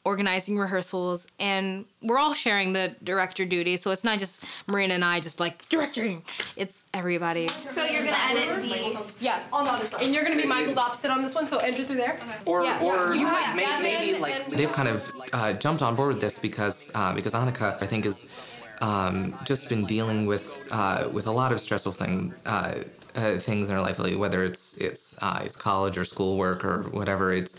organizing rehearsals, and we're all sharing the director duty, so it's not just Marina and I just like directing, it's everybody. So you're gonna edit the... Yeah, on the other side. And you're gonna be Michael's opposite on this one, so enter through there. Okay. Or you have maybe like they've kind of jumped on board with this because Annika, I think, has just been dealing with a lot of stressful things in her life lately, whether it's college or schoolwork or whatever. It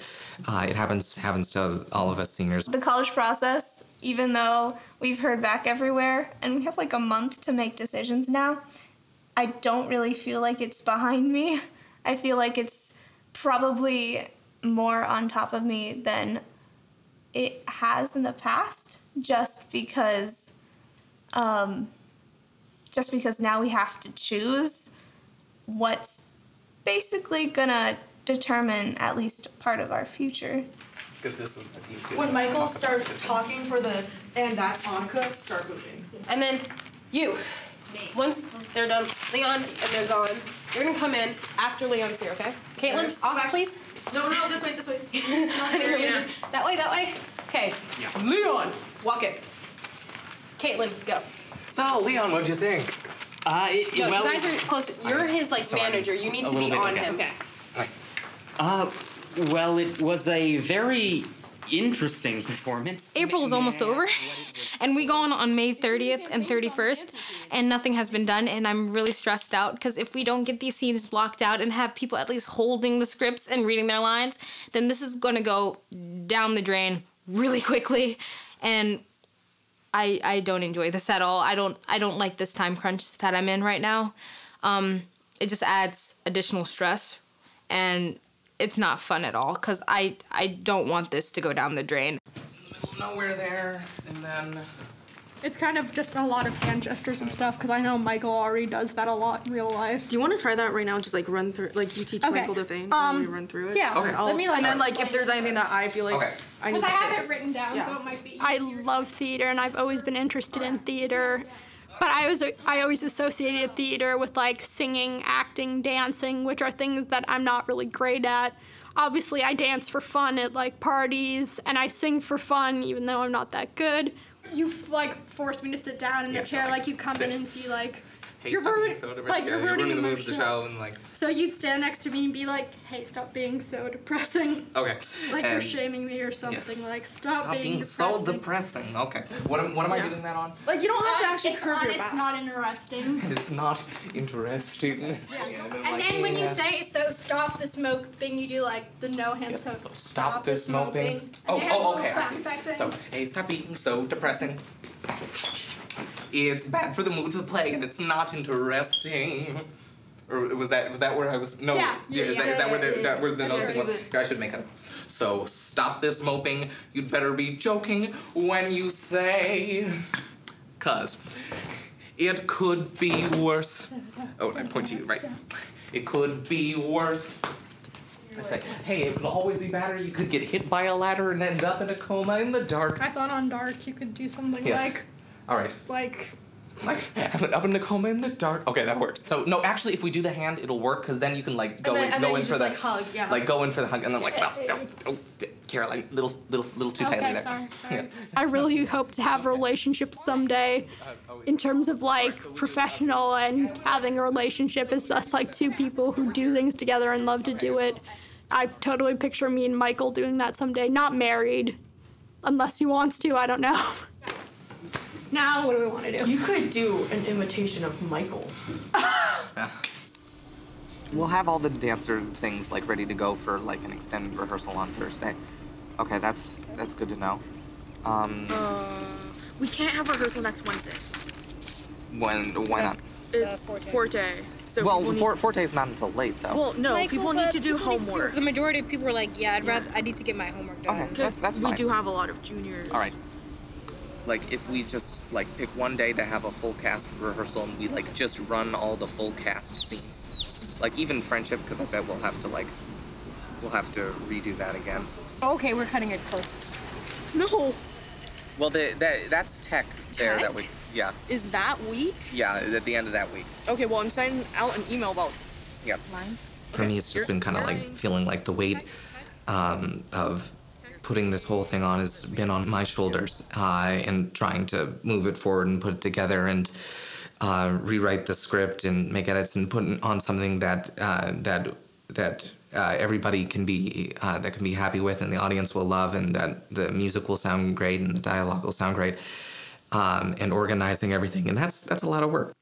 happens to all of us seniors. The college process, even though we've heard back everywhere and we have like a month to make decisions now, I don't really feel like it's behind me. I feel like it's probably more on top of me than it has in the past, just because now we have to choose what's basically gonna determine at least part of our future. Because this is what you do. When Michael starts talking for the and that's Annika, start moving. And then you, once they're done, Leon, and they're gone, you're gonna come in after Leon's here, okay? Caitlin, off, please. No, this way. That way. Okay. Yeah. Leon, walk in. Caitlin, go. So, Leon, what'd you think? Well, you guys are close. You're his manager. You need to be on him. Okay. Well, it was a very interesting performance. April is almost over, and we go on May 30th and 31st, and nothing has been done, and I'm really stressed out because if we don't get these scenes blocked out and have people at least holding the scripts and reading their lines, then this is going to go down the drain really quickly, and I don't enjoy this at all. I don't like this time crunch that I'm in right now. It just adds additional stress, and it's not fun at all because I don't want this to go down the drain. In the middle of nowhere there, and then... It's kind of just a lot of hand gestures and stuff, because I know Michael already does that a lot in real life. Do you want to try that right now? Just like run through, like you teach Michael the thing, and we run through it. Yeah. Okay. Let me and then like if there's anything that I feel like I need Because I to have fix. it written down, Yeah. so it might be. I love theater, and I've always been interested in theater, but I always associated theater with like singing, acting, dancing, which are things that I'm not really great at. Obviously, I dance for fun at like parties, and I sing for fun, even though I'm not that good. You've like forced me to sit down in the chair, like you come in and see like you're ruining the mood of the show, and like. So you'd stand next to me and be like, "Hey, stop being so depressing." Okay. Like you're shaming me or something. Like stop being so depressing. Okay. What am I doing that on? Like you don't have to actually it's curve on, your it's back. not interesting. It's not interesting. And then when you say "so stop the smoking," you do like the no hand. So Stop this moping. Okay. I see. So, hey, stop being so depressing. It's bad for the mood of the play, and it's not interesting. Or was that where I was? No. Yeah. Is that where the nose thing was? I should make it. So stop this moping. You'd better be joking when you say, 'cause it could be worse. Oh, I point to you, right? It could be worse. I say, hey, it could always be better. You could get hit by a ladder and end up in a coma in the dark. I thought on dark you could do something Yes. like All right. Up in a coma in the dark. Okay, that works. So no, actually, if we do the hand, it'll work because then you can like go in for the hug, yeah. like go in for the hug and then like no, Caroline, little too tightly Okay, there. sorry. Yes. I really hope to have a relationship someday. In terms of like professional and having a relationship, it's just like two people who do things together and love to do it. I totally picture me and Michael doing that someday. Not married, unless he wants to. I don't know. Now, what do we want to do? You could do an imitation of Michael. We'll have all the dancer things like ready to go for like an extended rehearsal on Thursday. Okay, that's good to know. We can't have rehearsal next Wednesday. Why not? It's Forte. So Well, Forte is not until late though. Well, no, Michael, people need to do homework. The majority of people are like, yeah, I need to get my homework done. Okay, that's we fine. do have a lot of juniors. All right. Like if we just like pick one day to have a full cast rehearsal and we like just run all the full cast scenes, like even friendship, because I bet we'll have to redo that again. Okay, we're cutting it close. No. Well, that's tech there that week. Yeah. Is that week? Yeah, at the end of that week. Okay, well, I'm sending out an email about Yeah. lines. For me, it's just been kind of like feeling like the weight of putting this whole thing on has been on my shoulders, and trying to move it forward and put it together and rewrite the script and make edits and put on something that everybody can be happy with and the audience will love and that the music will sound great and the dialogue will sound great, and organizing everything, and that's a lot of work.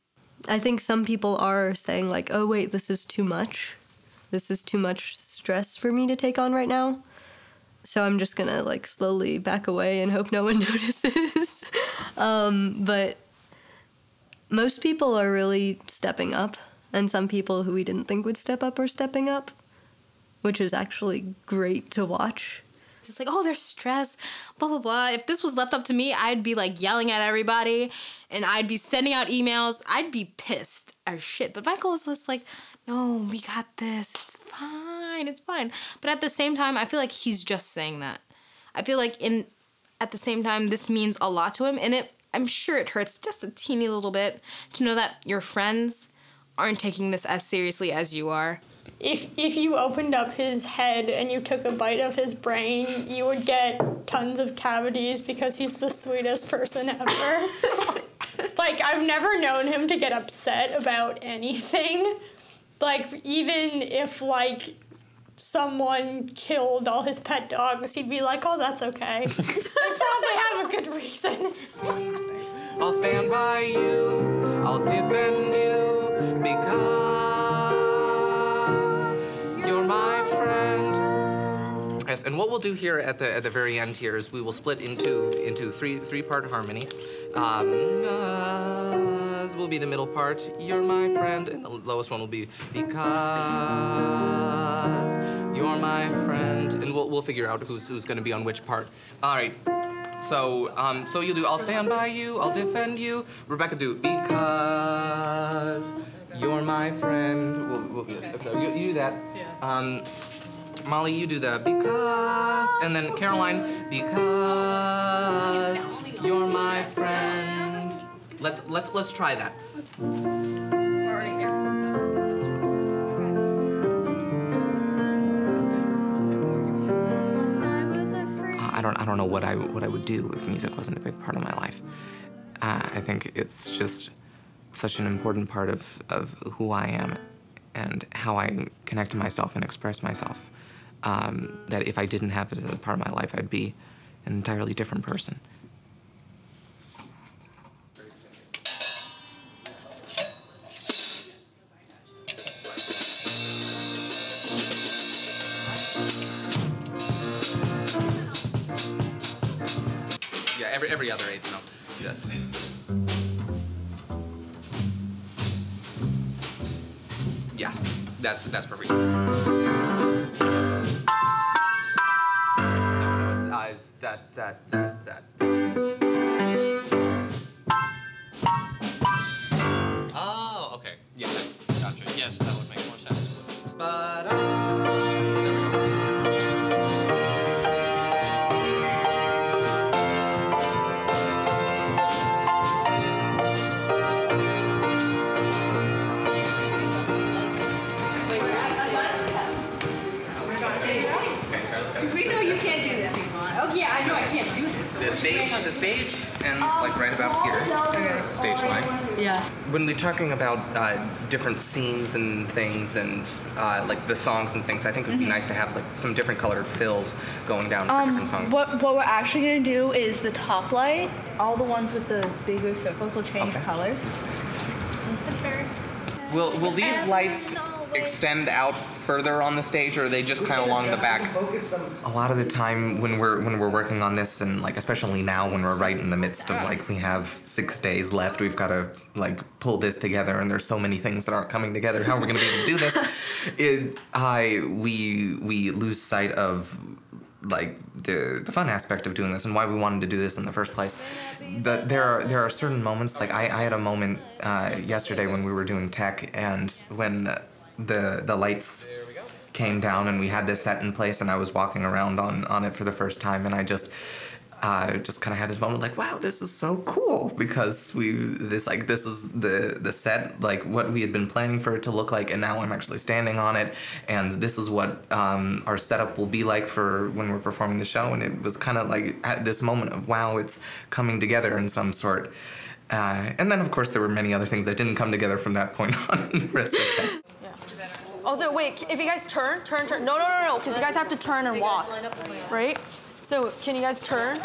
I think some people are saying like, oh wait, this is too much. This is too much stress for me to take on right now. So I'm just gonna like slowly back away and hope no one notices. But most people are really stepping up, and some people who we didn't think would step up are stepping up, which is actually great to watch. It's like, oh, there's stress, blah, blah, blah. If this was left up to me, I'd be like yelling at everybody and I'd be sending out emails. I'd be pissed as shit. But Michael was just like, no, we got this. It's fine. It's fine. But at the same time, I feel like he's just saying that. I feel like at the same time, this means a lot to him. And I'm sure it hurts just a teeny little bit to know that your friends aren't taking this as seriously as you are. If you opened up his head and you took a bite of his brain, you would get tons of cavities because he's the sweetest person ever. Like, I've never known him to get upset about anything. Like, even if, like, someone killed all his pet dogs, he'd be like, oh, that's okay. They probably have a good reason. I'll stand by you, I'll defend you, because you're my friend. Yes, and what we'll do here at the very end here is we will split into three-part harmony. Will be the middle part, you're my friend, and the lowest one will be because you're my friend, and we'll figure out who's gonna be on which part. All right. So you'll do I'll stand by you, I'll defend you. Rebecca do because you're my friend. You do that. Yeah. Molly, you do the because, and then Caroline because you're my friend. Let's try that. We're already here. I don't know what I would do if music wasn't a big part of my life. I think it's just such an important part of who I am and how I connect to myself and express myself, that if I didn't have it as a part of my life, I'd be an entirely different person. Every other eighth note. Yes. Yeah, that's perfect. No, it's da da da da. Oh, okay. Yeah, gotcha. Yes, that would make more sense. But there we go. The stage ends like right about here. Okay. Stage line. Yeah. When we're talking about different scenes and things and like the songs and things, I think it would be nice to have like some different colored fills going down for different songs. What we're actually gonna do is the top light. All the ones with the bigger circles will change colors. That's fair. Will these lights extend out further on the stage, or are they just kind of along the back? A lot of the time when we're working on this, and like especially now when we're right in the midst of like we have 6 days left, we've got to like pull this together, and there's so many things that aren't coming together. How are we going to be able to do this? We lose sight of like the fun aspect of doing this and why we wanted to do this in the first place. There are certain moments, like I had a moment yesterday when we were doing tech, and when the lights came down and we had this set in place, and I was walking around on it for the first time, and I just kind of had this moment like, wow, this is so cool, because this is the set, like what we had been planning for it to look like, and now I'm actually standing on it, and this is what our setup will be like for when we're performing the show. And it was kind of like at this moment of, wow, it's coming together in some sort. And then of course there were many other things that didn't come together from that point on in the rest of the time. Also, wait, if you guys turn. No, because you guys have to turn and walk, right? So, can you guys turn?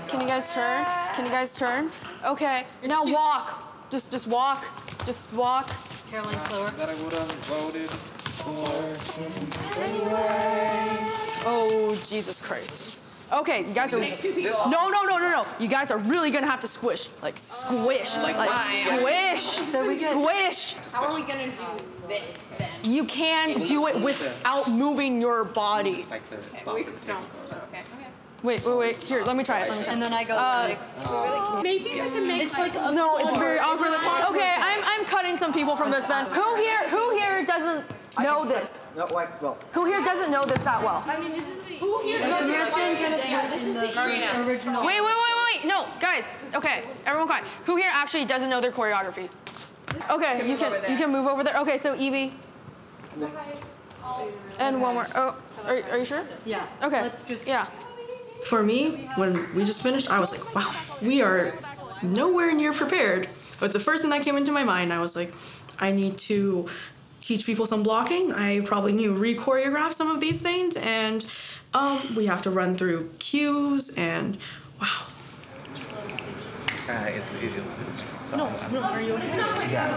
Can you guys turn? Can you guys turn? Okay, now walk. Just walk. Just walk. Caroline, slower. That I would have voted for anyway. Oh, Jesus Christ. Okay, you guys are... No. You guys are really gonna have to squish. Like, squish. Like squish. So we get... Squish. How are we gonna do this then? You can do it without moving your body. Wait. Here, let me try it. And then I go like... Maybe we can make it's like no, it's very awkward. Okay, I'm cutting some people from this then. Who here doesn't know this? No, well. Who here doesn't know this that well? I mean, this is the... Who here original. Wait. No, guys. Okay, everyone quiet. Who here actually doesn't know their choreography? Okay, you can move over there. Okay, so Evie. And one more. Oh, are you sure? Yeah. Okay. Let's just... Yeah. For me, when we just finished, I was like, wow, we are nowhere near prepared. It was the first thing that came into my mind. I was like, I need to teach people some blocking. I probably need to re-choreograph some of these things, and we have to run through cues, and wow. No, are you okay? Yeah.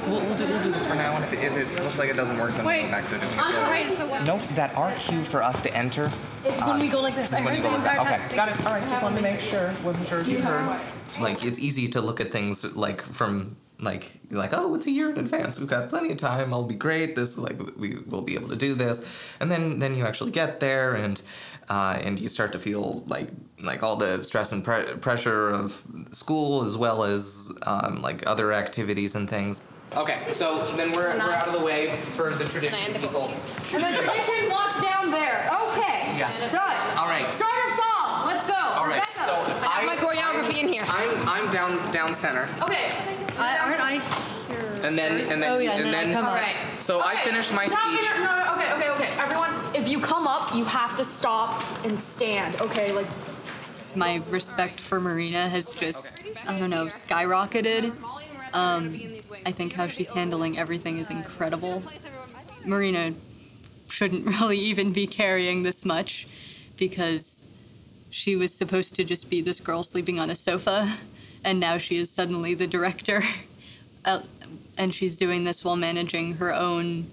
We'll do this for now, and if it looks like it doesn't work, then we'll go back to doing it. Note that our cue for us to enter. It's when we go like this. I heard the entire time. Okay, got it. All right, just wanted to make sure. Wasn't sure if you heard. Like, it's easy to look at things like from like oh, it's a year in advance. We've got plenty of time. I'll be great. This we will be able to do this, and then you actually get there, and you start to feel like all the stress and pressure of school, as well as like other activities and things. Okay, so then we're out of the way for the tradition people. And the tradition walks down there. Okay. Yes. Done. All right. Start our song. Let's go. All right. Rebecca. So I have my choreography in here. I'm down center. Okay. Aren't I here? And then Oh yeah, and then I come up. All right. So I finished my speech. No. Okay. Everyone, if you come up, you have to stop and stand. Okay, like. My respect for Marina has just, I don't know, skyrocketed. I think how she's handling everything is incredible. Marina shouldn't really even be carrying this much, because she was supposed to just be this girl sleeping on a sofa, and now she is suddenly the director. And she's doing this while managing her own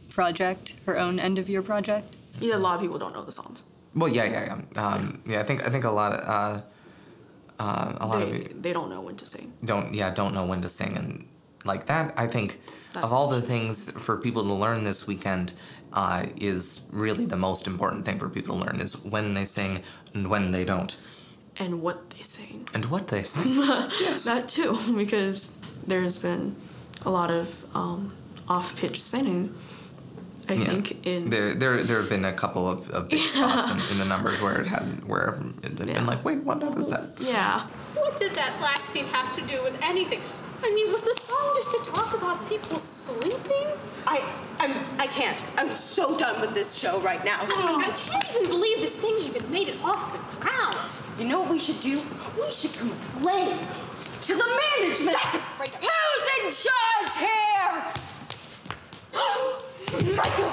project, her own end-of-year project. Yeah, a lot of people don't know the songs. Well, yeah. I think a lot of they don't know when to sing. Don't know when to sing, and like that. I think That's of all the things for people to learn this weekend, is really the most important thing for people to learn is when they sing and when they don't. And what they sing. And what they sing. Yes. That too, because there's been a lot of off-pitch singing. I think in there have been a couple of big spots in the numbers where it had been like, wait, what note is that? Yeah. What did that last scene have to do with anything? I mean, was the song just to talk about people sleeping? I I can't. I'm so done with this show right now. I can't even believe this thing even made it off the ground. You know what we should do? We should complain to the management. That's a great idea. Who's in charge here? Michael!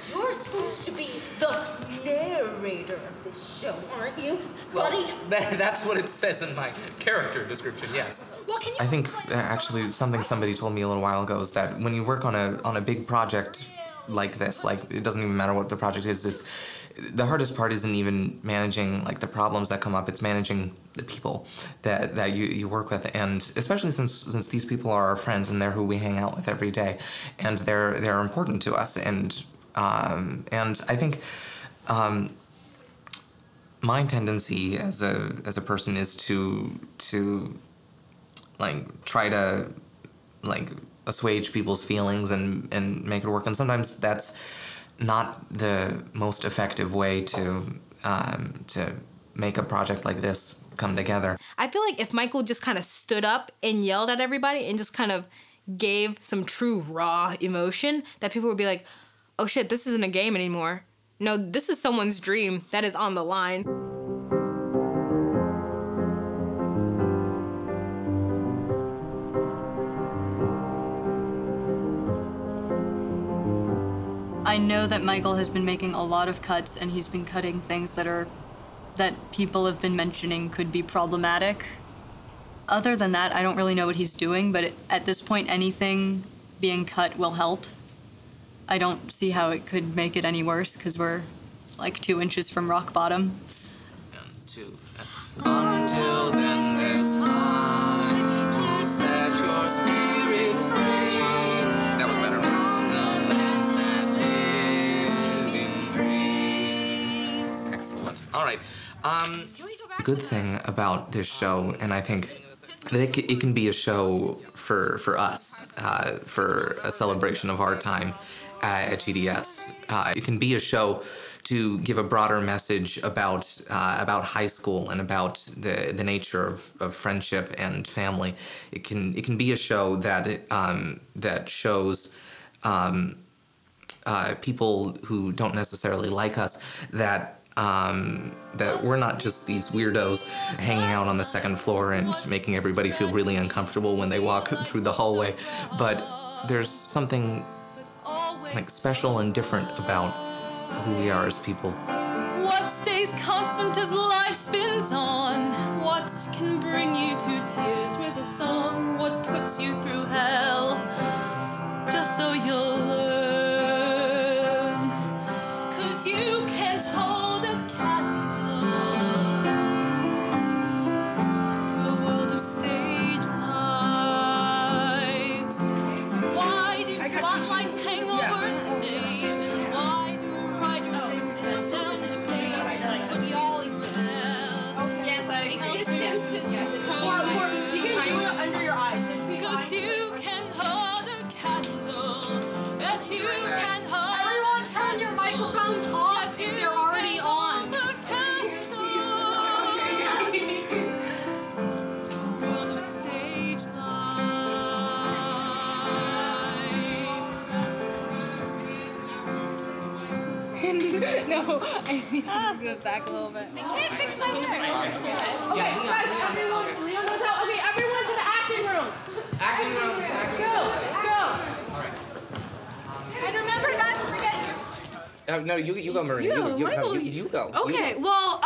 You're supposed to be the narrator of this show, aren't you, buddy? That's what it says in my character description, yes. Well, can you I think actually something somebody told me a little while ago is that when you work on a big project like this, like it doesn't even matter what the project is, it's the hardest part isn't even managing like the problems that come up, it's managing the people that you work with, and especially since these people are our friends and they're who we hang out with every day, and they're important to us, and I think my tendency as a person is to like try to like assuage people's feelings and make it work, and sometimes that's not the most effective way to make a project like this come together. I feel like if Michael just kind of stood up and yelled at everybody and just kind of gave some true raw emotion, that people would be like, oh shit, this isn't a game anymore. No, this is someone's dream that is on the line. I know that Michael has been making a lot of cuts, and he's been cutting things that people have been mentioning could be problematic. Other than that, I don't really know what he's doing, but at this point, anything being cut will help. I don't see how it could make it any worse, because we're like 2 inches from rock bottom. 2. Until then, there's time to set your spirit free. That was better. The lands that live in dreams. Excellent. All right. Good thing about this show, and I think that it can be a show for us, for a celebration of our time at GDS. It can be a show to give a broader message about high school and about the nature of friendship and family. It can be a show that shows people who don't necessarily like us that we're not just these weirdos hanging out on the second floor and making everybody feel really uncomfortable when they walk through the hallway, but there's something like special and different about who we are as people. What stays constant as life spins on? What can bring you to tears with a song? What puts you through hell? Just so you'll learn. 'Cause you can't hold a candle to a world of stage lights. Why do spotlights hang over a stage? And why do writers put pen down the page? We all exist. Yes, existence is you can do it under your eyes. 'Cause you can hold a candle. Yes, you can hold. Everyone turn your microphones off if they're already on. The candle to a world of stage lights. No, I need to go back a little bit. I can't fix my hair. Okay, guys, everyone, Leo knows how. Okay, everyone to the acting room. Acting room. Go. All right. And remember not to forget. No, you go, Maria. You go. Okay, well,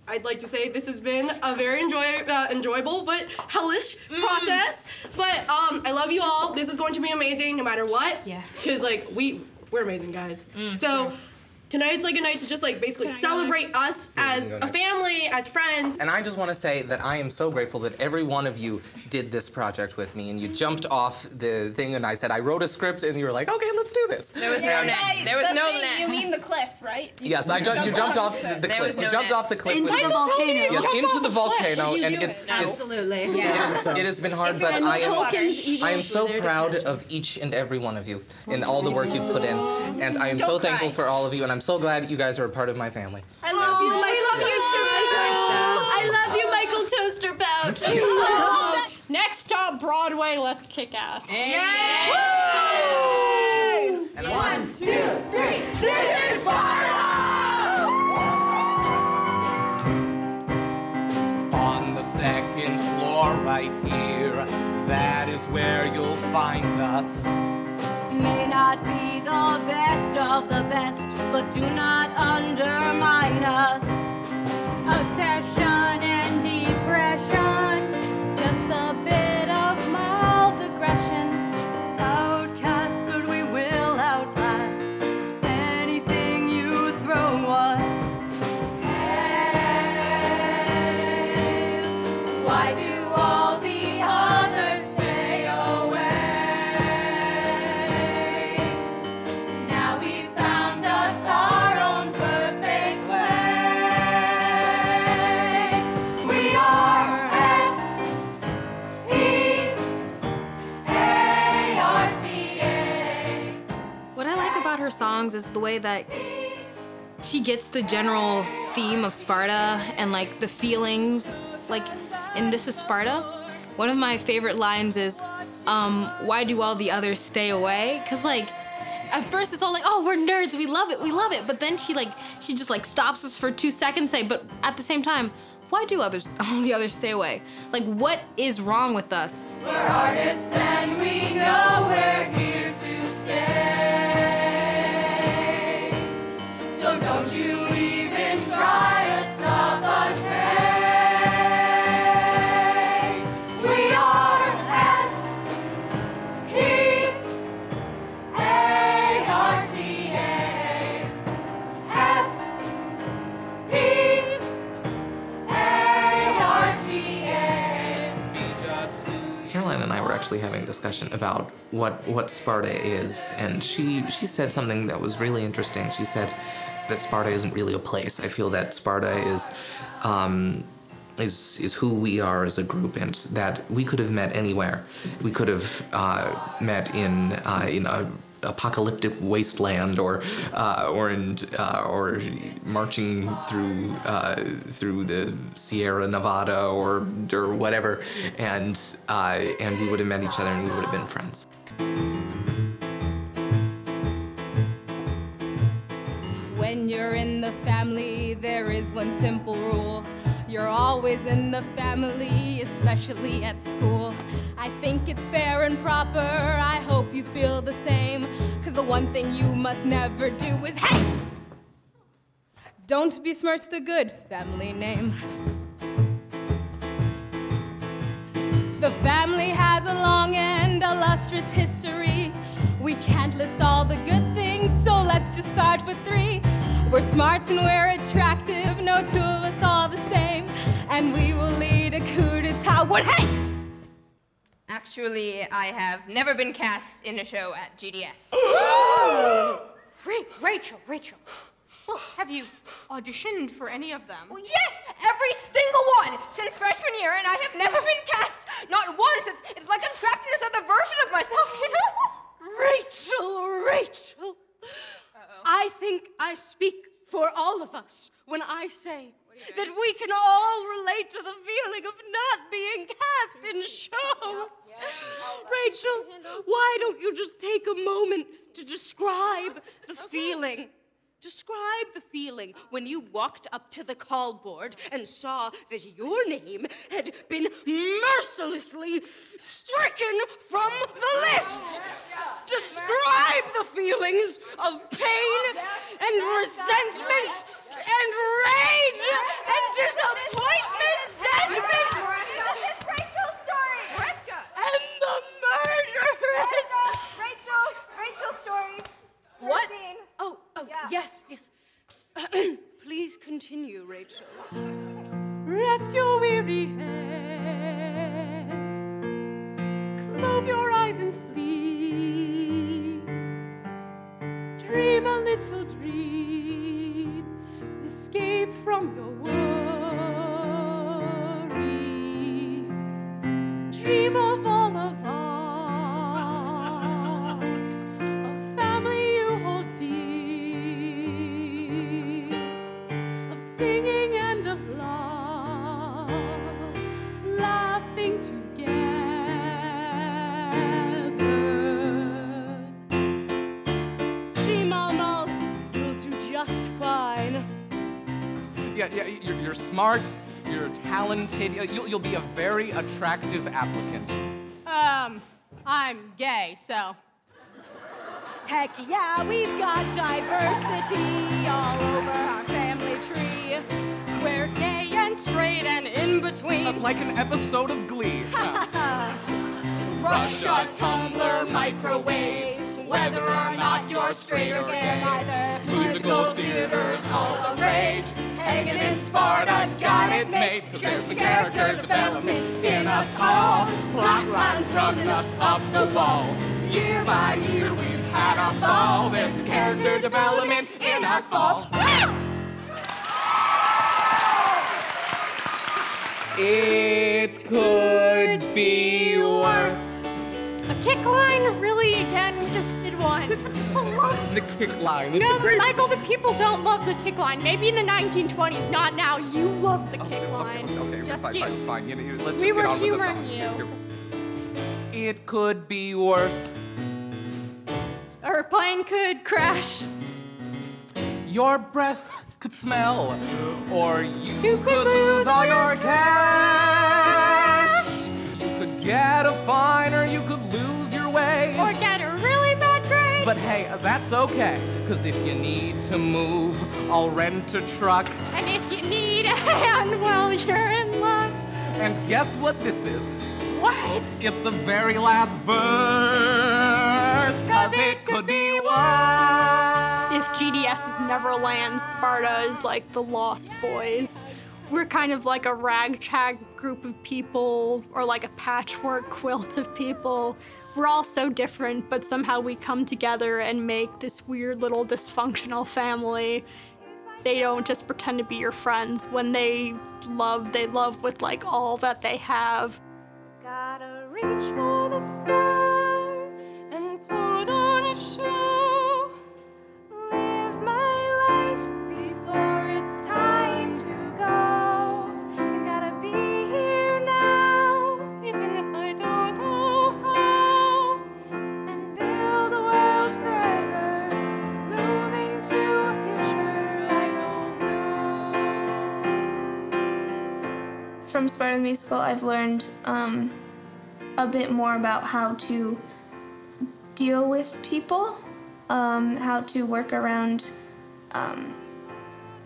I'd like to say this has been a very enjoyable but hellish process. But I love you all. This is going to be amazing no matter what. Yeah. Because like we're amazing guys. So tonight's like a night to just like basically celebrate us as a family, as friends. And I just want to say that I am so grateful that every one of you did this project with me, and you jumped off the thing, and I said I wrote a script, and you were like, okay, let's do this. There was no next. There was no next. You mean the cliff, right? Yes, you jumped off the cliff. You jumped off the cliff into the volcano. Yes, into the volcano, and Absolutely. it has been hard, but I am so proud of each and every one of you and all the work you've put in, and I am so thankful for all of you, and I'm so glad you guys are a part of my family. I love you, Michael Toaster Pout. I love you, Michael Toaster Pout. Next stop Broadway, let's kick ass. Yay! Yay! 1, 2, 3. This is Sparta! On the second floor right here, that is where you'll find us. May not be the best of the best, but do not undermine us. Obsession and depression, Just a bit of mild aggression. Outcasts, but we will outlast anything you throw us. Hey, why do all the others stay away? Now we found us our own perfect place. We are S-P-A-R-T-A. What I like about her songs is the way that she gets the general theme of Sparta and like the feelings. Like in This Is Sparta, one of my favorite lines is, why do all the others stay away? Cause like, at first it's all like, oh, we're nerds, we love it. But then she just like stops us for 2 seconds, but at the same time, why do all the others stay away? Like, what is wrong with us? We're artists and we know we're here to stay. So don't you even try to stop us, hey. We are S-P-A-R-T-A. S-P-A-R-T-A. Caroline and I were actually having a discussion about what Sparta is, and she said something that was really interesting. She said that Sparta isn't really a place. I feel that Sparta is who we are as a group, and that we could have met anywhere. We could have met in a apocalyptic wasteland, or marching through the Sierra Nevada, or whatever, and we would have met each other and we would have been friends. When you're in the family, there is one simple rule. You're always in the family, especially at school. I think it's fair and proper, I hope you feel the same. Cause the one thing you must never do is, hey! Don't besmirch the good family name. The family has a long and illustrious history. We can't list all the good things, so let's just start with 3. We're smart and we're attractive, no two of us are the same, and we will lead a coup d'etat. What, hey! Actually, I have never been cast in a show at GDS. Rachel. Well, have you auditioned for any of them? Well, yes, every single one since freshman year, and I have never been cast, not once. It's like I'm trapped in this other version of myself, you know? Rachel. I think I speak for all of us when I say that we can all relate to the feeling of not being cast in shows. Rachel, why don't you just take a moment to describe the feeling? Describe the feeling when you walked up to the call board and saw that your name had been mercilessly stricken from the list. Describe the feelings of pain and resentment and rage and disappointment. It's Rachel's story. And the murderess. Rachel's story. What? Christine. Oh, yes. Please continue, Rachel. Rest your weary head. Close your eyes and sleep. Dream a little dream. Escape from your worries. Dream of all of us. Singing and of love, laughing together. You're smart, you're talented, you'll be a very attractive applicant. I'm gay, so. Heck yeah, we've got diversity all over our family tree. We're gay and straight and in between. Like an episode of Glee. Russia, Tumblr, microwaves. Whether or not you're straight or gay, neither. Musical theater's all the rage. Hanging in Sparta, got it made. Cause there's the character development in us all. Plot lines running us up the walls. Year by year we've had a fall. There's the character development in us all. It could be worse. A kick line? Really? Again, we just did one. The kick line. It's No, a great... Michael, the people don't love the kick line. Maybe in the 1920s, not now. You love the kick line. Okay, Just fine, you. fine. Let's We just were get on with the song. humoring you. It could be worse. Our plane could crash. Your breath could smell, or you could lose all your cash. You could get a fine, or you could lose your way. Or get a really bad grade. But hey, that's okay, cause if you need to move, I'll rent a truck. And if you need a hand, well, you're in luck. And guess what this is? What? It's the very last verse, cause it could be worse. If GDS is Neverland, Sparta is like the Lost Boys. We're kind of like a ragtag group of people, or like a patchwork quilt of people. We're all so different, but somehow we come together and make this weird little dysfunctional family. They don't just pretend to be your friends. When they love with like all that they have. Gotta reach for the stars and put on a show. Live my life before it's time to go. I gotta be here now, even if I don't know how. And build a world forever, moving to a future I don't know. From Sparta the Musical, I've learned a bit more about how to deal with people, how to work around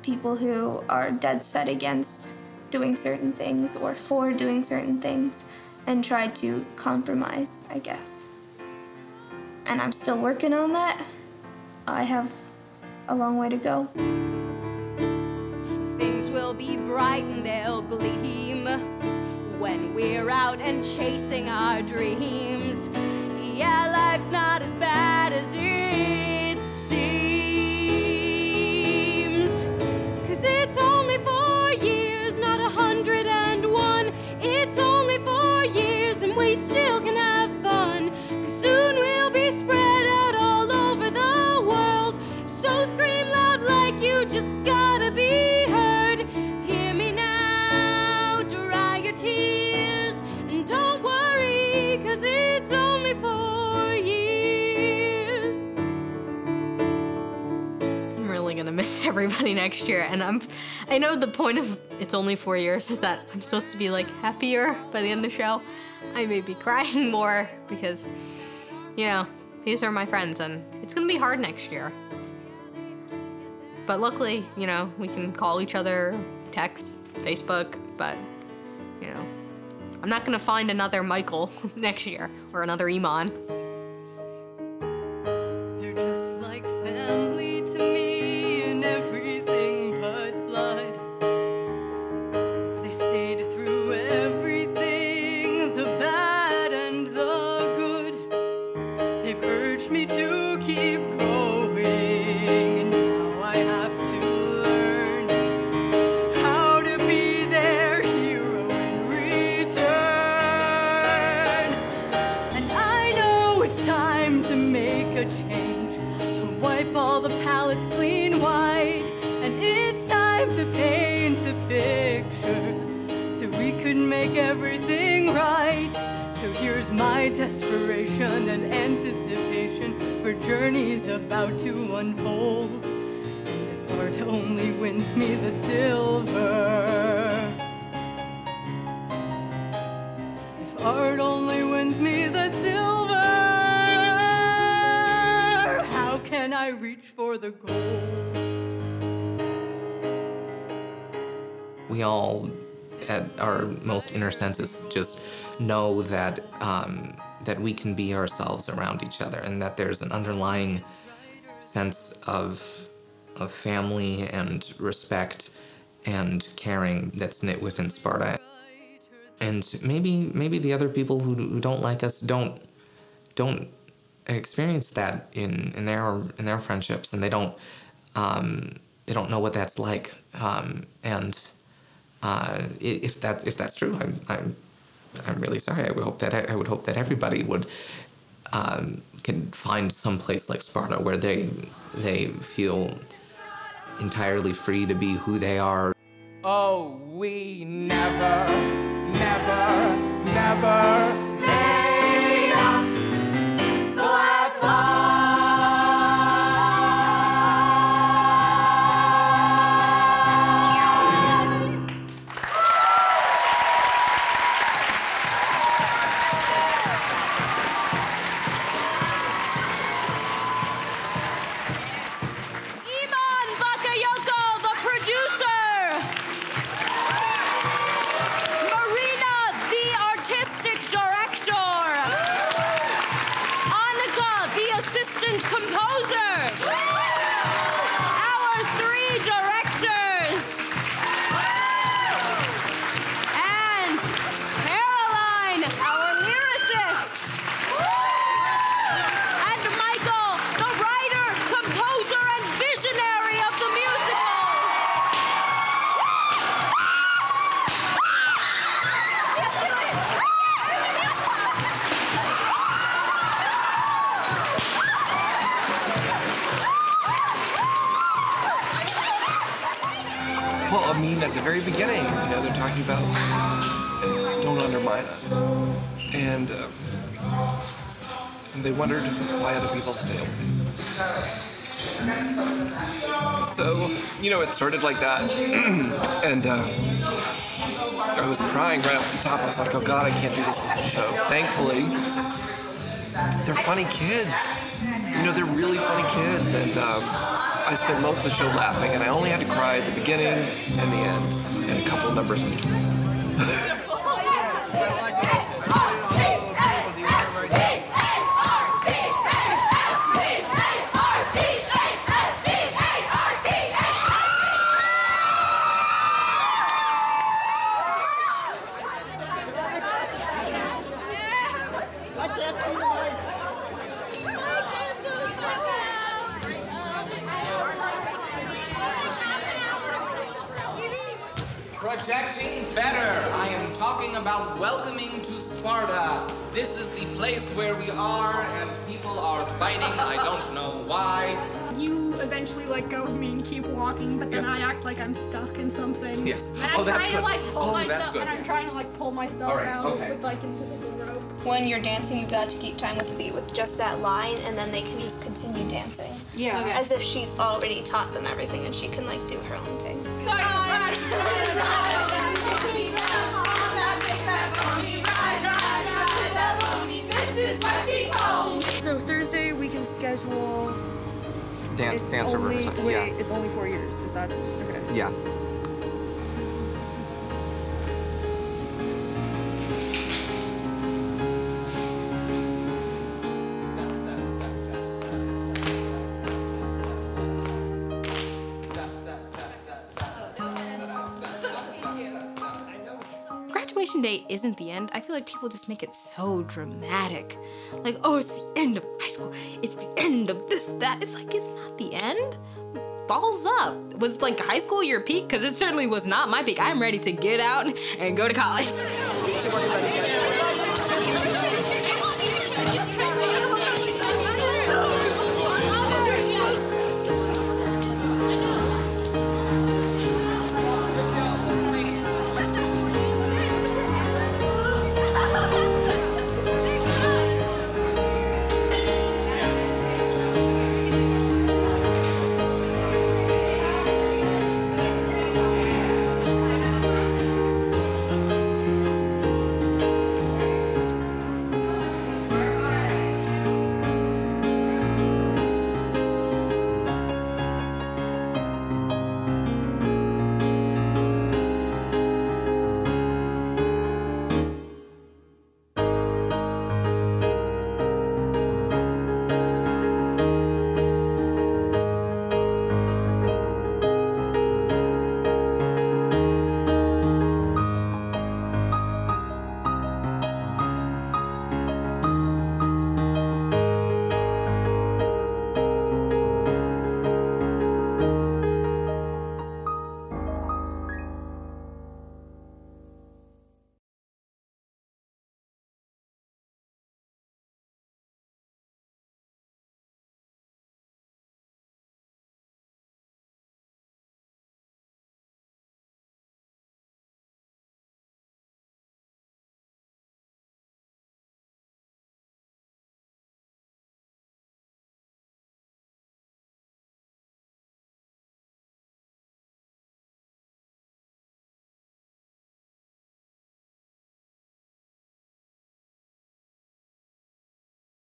people who are dead set against doing certain things or for doing certain things, and try to compromise, I guess. And I'm still working on that. I have a long way to go. Things will be bright and they'll gleam when we're out and chasing our dreams. Yeah, life's not as bad as it seems. 'Cause it's only 4 years, not 101. It's only 4 years and we still can have fun. 'Cause soon we'll be spread out all over the world. So scream loud like you just gotta be heard. Hear me now, dry your tears, and don't worry, 'cause it's only 4 years. I'm really gonna miss everybody next year, and I know the point of it's only 4 years is that I'm supposed to be like happier by the end of the show. I may be crying more because, you know, these are my friends, and it's gonna be hard next year. But luckily, you know, we can call each other, text, Facebook, but, you know, I'm not gonna find another Michael next year, or another Iman. They're just like family to me and everything but blood. They stayed through everything, the bad and the good. They've urged me to keep going, and now I have to learn how to be their hero in return. And I know it's time to make a change, to wipe all the palettes clean white. And it's time to paint a picture so we could make everything right. So here's my desperation and anticipation for journeys about to unfold. And if art only wins me the silver. If art only wins me the silver, how can I reach for the gold? We all, at our most inner senses, just know that that we can be ourselves around each other, and that there's an underlying sense of family and respect and caring that's knit within Sparta. And maybe the other people who don't like us don't experience that in their friendships, and they don't know what that's like. If that's true, I'm really sorry. I would hope that everybody would can find some place like Sparta where they feel entirely free to be who they are. Oh, we never made up the last line. Well, I mean, at the very beginning, they're talking about don't undermine us. And they wondered why other people stayed. So, it started like that. And I was crying right off the top. I was like, oh God, I can't do this show. Thankfully, they're funny kids. They're really funny kids. And I spent most of the show laughing, and I only had to cry at the beginning and the end, and a couple of numbers in between. Projecting better. I am talking about welcoming to Sparta. This is the place where we are, and people are fighting. I don't know why. You eventually let go of me and keep walking, but then I act like I'm stuck in something. Yes. And I'm trying to pull that's myself, good. and I'm trying to pull myself out with invisible rope. When you're dancing, you've got to keep time with the beat with just that line, and then they can just continue dancing. Yeah. Okay. As if she's already taught them everything, and she can do her own thing. So Thursday we can schedule Dance rehearsals. Wait, it's only 4 years. Is that okay? Yeah. Graduation day isn't the end. I feel like people just make it so dramatic. Like, oh, it's the end of high school. It's the end of this, that. It's like, it's not the end. Balls up. Was high school your peak? Because it certainly was not my peak. I'm ready to get out and go to college.